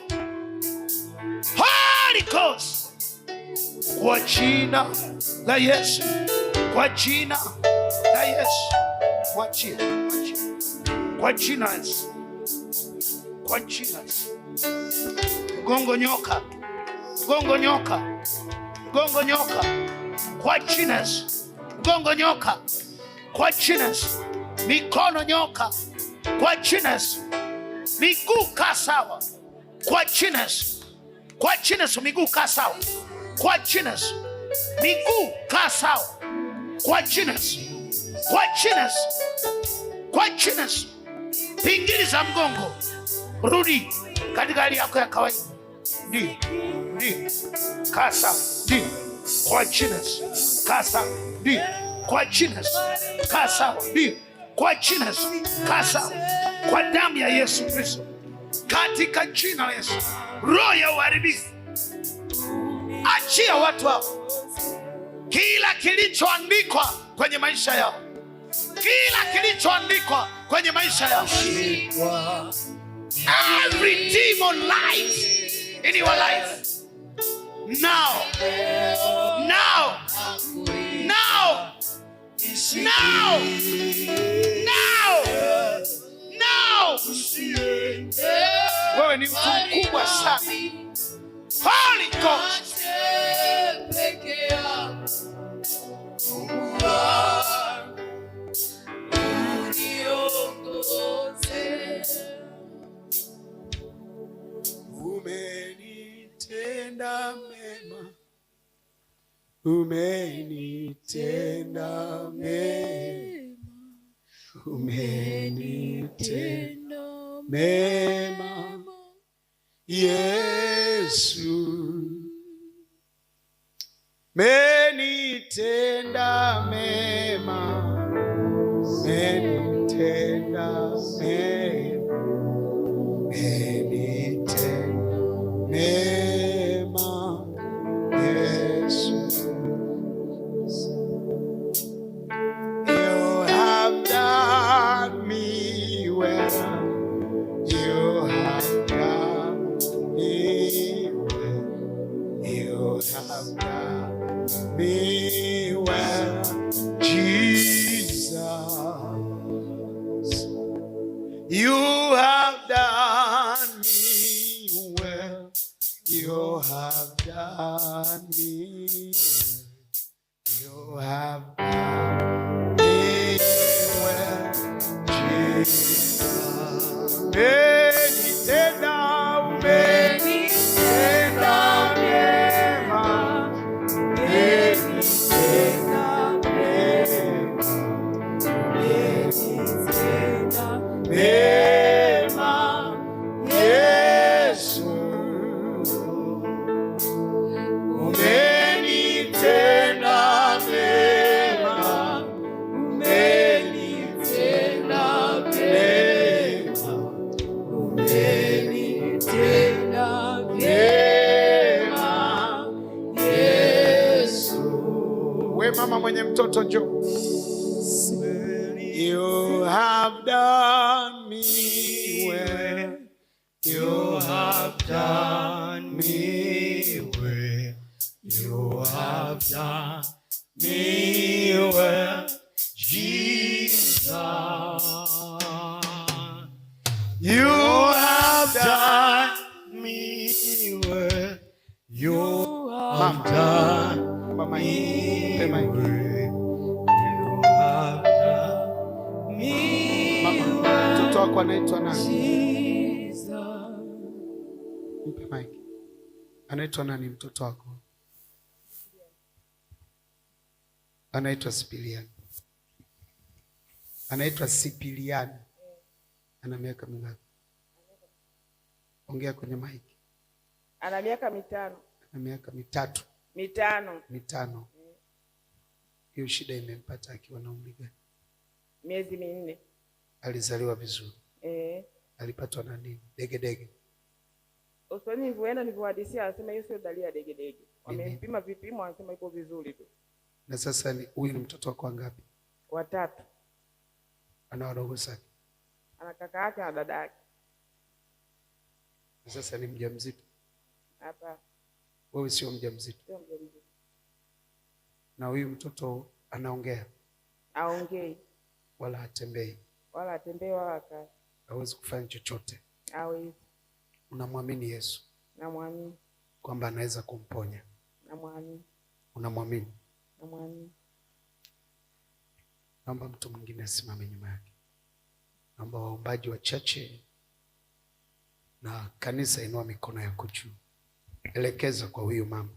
Holy Ghost, kwa jina la Yesu, kwa jina la Yesu. Mwachie, kwa jina la Yesu, kwa jina la Yesu. Gongo nyoka, gongo nyoka, gongo nyoka kwa jina la Yesu. Gongo nyoka kwa jina la Yesu. Mikono nyoka kwa jina la Yesu. Miguu kaa sawa kwa jina la Yesu. Kwa jina la Yesu, miguu kaa sawa kwa jina la Yesu. Miguu kaa sawa kwa jina la Yesu. Kwa jina la Yesu, kwa jina la Yesu. Pingili za mgongo rudi katika hali yako ya kawaida. Ndio, ndio, kaa sawa. Ndio, kwa jina la Yesu, kaa sawa. Ndio, kwa jina la Yesu, kaa sawa. Ndio, kwa jina la Yesu, kaa sawa. Kwa damu ya Yesu Kristo, katika jina la Yesu. Roho ya uharibifu, achia watu hao. Kila kilichoandikwa kwenye maisha yao, kila kilichoandikwa kwenye maisha yao, every demon lies in your life now, now, now, now, now, now. Wewe ni mtu mkubwa sana. Holy Ghost, umenitenda mema, umenitenda mema, umenitenda mema Yesu, umenitenda mema, umenitenda mema, umenitenda mema Yesu. You have done me well. You have done me well. You have done me well, Jesus. You have done me well. You have done me well. You have done me well, Jesus. Umenitenda, umenitenda mema, umenitenda mema, umenitenda mema Yesu, umenitenda mema, umenitenda mema Mama mwenye mtoto njoo. You have done me well. You have done me well. You have done me well, Jesus. You have done me well. You have done me well. You have done me well. Mtoto wako anaitwa nani? Mpe mic. Anaitwa nani mtoto wako? Anaitwa Sipiliani. Anaitwa Sipiliani. Ana miaka mingapi? Ongea kwenye mic. Ana miaka 5. Ana miaka 3. 5. Hiyo shida imempata akiwa na umri gani? Miezi 4. Alizaliwa vizuri. Alipatwa na nini? Degedege. Usoni nilipoenda nilipohadisia anasema hiyo sio dalili ya degedege. Wamempima vipimo anasema iko vizuri tu. Na sasa huyu ni mtoto wako wangapi? 3. Ana wadogo sana? Ana kaka yake na dada yake. Na sasa ni mjamzito? Hapa. Wewe sio mjamzito? Sio mjamzito. Na huyu mtoto anaongea? Aongei. Wala hatembei? Wala hatembei wala akai. Hawezi kufanya chochote? Hawezi. Unamwamini Yesu? Namwamini. Kwamba anaweza kumponya? Namwamini. Unamwamini? Namwamini. Naomba mtu mwingine asimame nyuma yake. Naomba waombaji wachache na kanisa, inua mikono yako juu. Elekeza kwa huyu mama.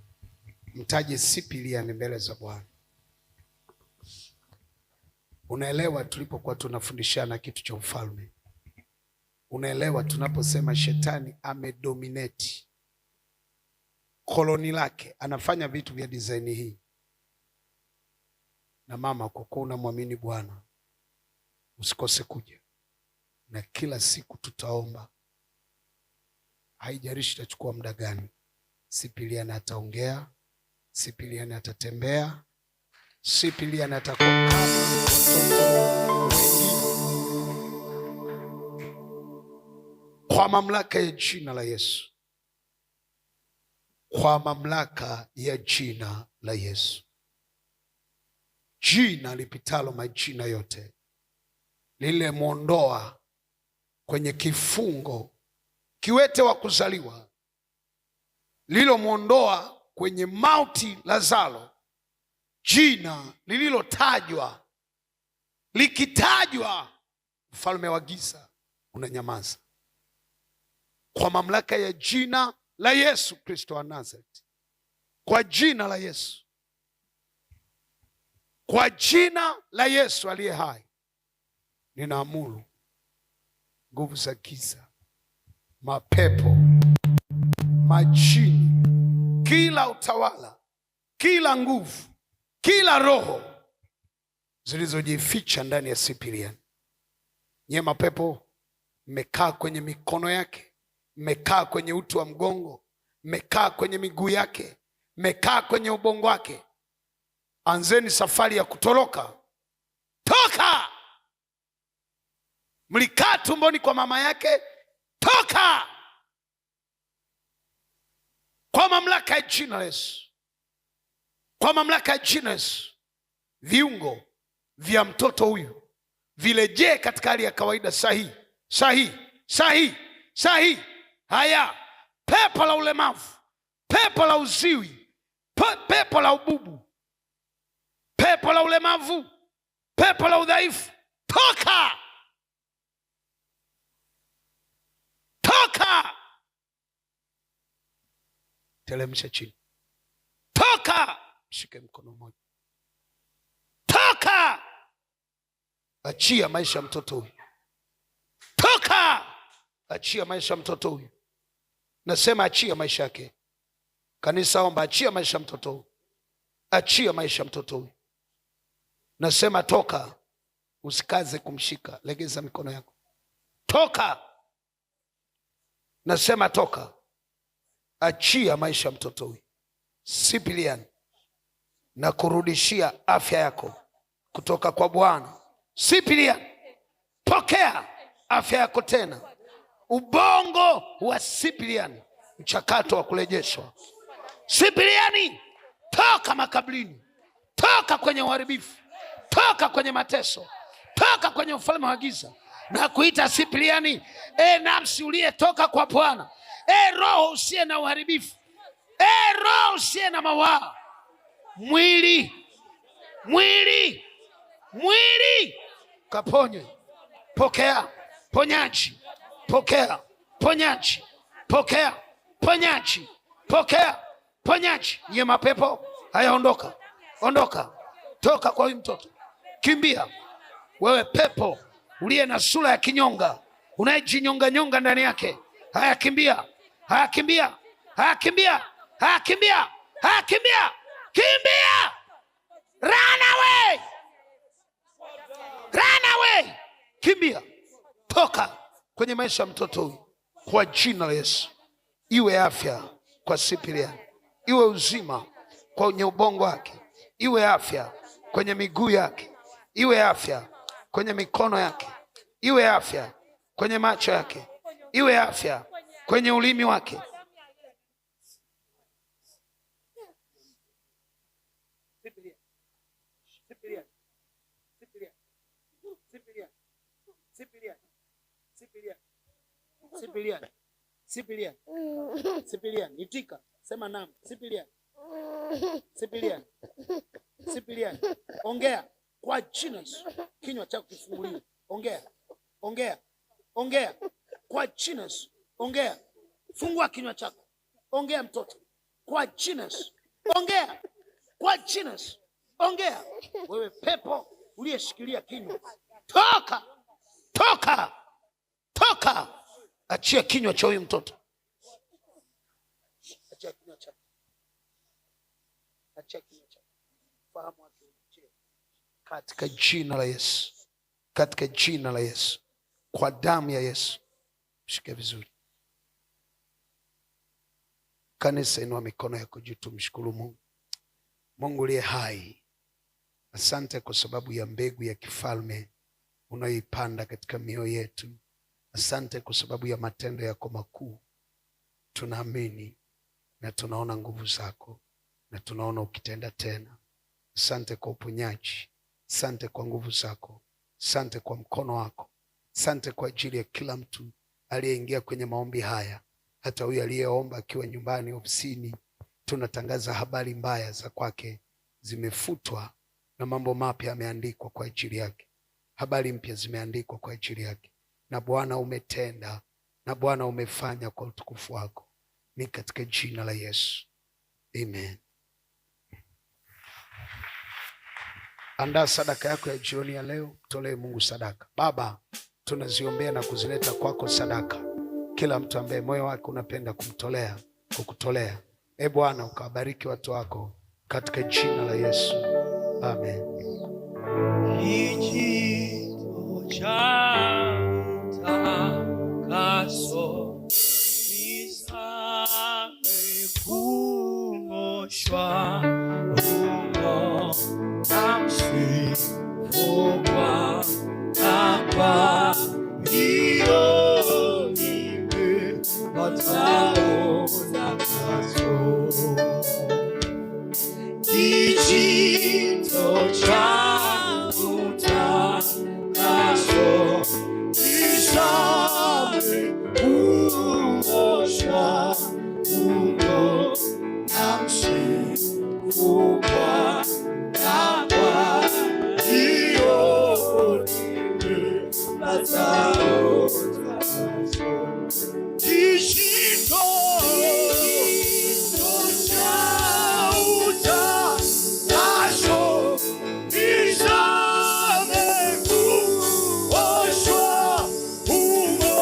Mtaje Sipiliani mbele za Bwana. Unaelewa tulipokuwa tunafundishana kitu cha ufalme? Unaelewa tunaposema shetani amedominate koloni lake, anafanya vitu vya design hii. Na mama, kwa kuwa unamwamini Bwana, usikose kuja. Na kila siku tutaomba. Haijalishi itachukua muda gani. Sipiliani ataongea, Sipiliani atatembea, Sipiliani atakuwa kwa mamlaka ya jina la Yesu. Kwa mamlaka ya jina la Yesu. Jina lipitalo majina yote, lile muondoa kwenye kifungo kiwete wa kuzaliwa, lilo muondoa kwenye mauti Lazaro. Jina lililotajwa, likitajwa ufalme wa giza unanyamaza. Kwa mamlaka ya jina la Yesu Kristo wa Nazareti, kwa jina la Yesu, kwa jina la Yesu aliye hai, ninaamuru nguvu za giza, mapepo, majini, kila utawala, kila nguvu, kila roho zilizojificha ndani ya Sipiliani. Nye mapepo, mmekaa kwenye mikono yake, mmekaa kwenye uti wa mgongo, mmekaa kwenye miguu yake, mmekaa kwenye ubongo wake. Anzeni safari ya kutoroka. Toka! Mlikaa tumboni kwa mama yake, toka! Kwa mamlaka ya jina la Yesu. Kwa mamlaka ya jina la Yesu. Viungo vya mtoto huyu vilejee katika hali ya kawaida sahihi. Sahihi. Sahihi. Sahihi. Haya, pepo la ulemavu, pepo la uziwi, pepo la ububu, pepo la ulemavu, pepo la udhaifu, toka! Toka! Telemsha chini. Toka! Shike mkono mmoja. Toka! Achia maisha ya mtoto huyu. Toka! Achia maisha ya mtoto huyu. Nasema achia maisha yake. Kanisa omba, achia maisha ya mtoto huyu. Achia maisha ya mtoto huyu. Nasema toka. Usikaze kumshika. Legeza mikono yako. Toka! Nasema toka. Achia maisha ya mtoto huyu. Sipiliani, na kurudishia afya yako kutoka kwa Bwana. Cyprian, pokea afya yako tena. Ubongo wa Cyprian, mchakato wa kurejeshwa. Cyprian, toka makaburini, toka kwenye uharibifu, toka kwenye mateso, toka kwenye ufalme wa giza. Na kuita Cyprian, nafsi uliyetoka kwa Bwana, roho usiye na uharibifu, roho usiye na mawaa, mwili kaponywe. Pokea ponyaji, pokea ponyaji, pokea ponyaji, pokea ponyaji. Ye mapepo haya, ondoka, ondoka, toka kwa huyu mtoto, kimbia. Wewe pepo uliye na sura ya kinyonga, unayejinyonga nyonga ndani yake, haya kimbia, haya kimbia, haya kimbia, haya kimbia, haya kimbia, kimbia, run away, run away, kimbia, toka kwenye maisha ya mtoto huyu kwa jina la Yesu. Iwe afya kwa Cyprian, iwe uzima kwenye ubongo wake, iwe afya kwenye miguu yake, iwe afya kwenye mikono yake, iwe afya kwenye macho yake, iwe afya kwenye ulimi wake. Cyprian, itika, sema naam. Cyprian, ongea kwa jina Yesu. Kinywa chako kifunguliwe. Ongea kwa jina Yesu. Ongea, fungua kinywa chako. Ongea mtoto kwa jina Yesu. Ongea kwa jina Yesu. Ongea. Wewe pepo uliyeshikilia kinywa, toka, toka, toka. Achia kinywa cha huyu mtoto. Achia kinywa chako. Achia kinywa chako. Fahamu wake. Katika jina la Yesu. Katika jina la Yesu. Kwa damu ya Yesu. Shike vizuri. Kanisa, inua mikono yako juu, tumshukuru Mungu. Mungu aliye hai, asante kwa sababu ya mbegu ya kifalme unayoipanda katika mioyo yetu. Asante kwa sababu ya matendo yako makuu. Tunaamini na tunaona nguvu zako na tunaona ukitenda tena. Asante kwa uponyaji. Asante kwa nguvu zako. Asante kwa mkono wako. Asante kwa ajili ya kila mtu aliyeingia kwenye maombi haya, hata huyu aliyeomba akiwa nyumbani, ofisini. Tunatangaza habari mbaya za kwake zimefutwa na mambo mapya yameandikwa kwa ajili yake. Habari mpya zimeandikwa kwa ajili yake. Na Bwana umetenda, na Bwana umefanya kwa utukufu wako. Ni katika jina la Yesu. Amen. Andaa sadaka yako ya jioni ya leo, mtolee Mungu sadaka. Baba, tunaziombea na kuzileta kwako sadaka. Kila mtu ambaye moyo wake unapenda kumtolea, kukutolea. Bwana ukawabariki watu wako katika jina la Yesu. Amen. Kijito cha utakaso kisame kuoshwa humo na msifu Bwana, hiyo nimepata utakaso. Kijito cha utakaso kisame kuoshwa humo na msifu Bwana, hiyo nimepata utakaso. Kijito cha utakaso kisame kuoshwa humo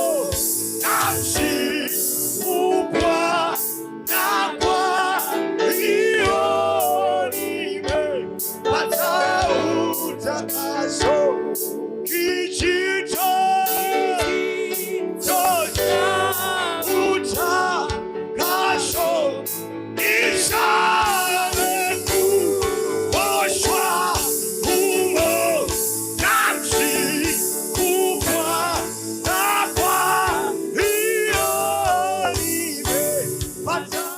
na msifu Bwana, hiyo nimepata utakaso. Kijito cha utakaso pata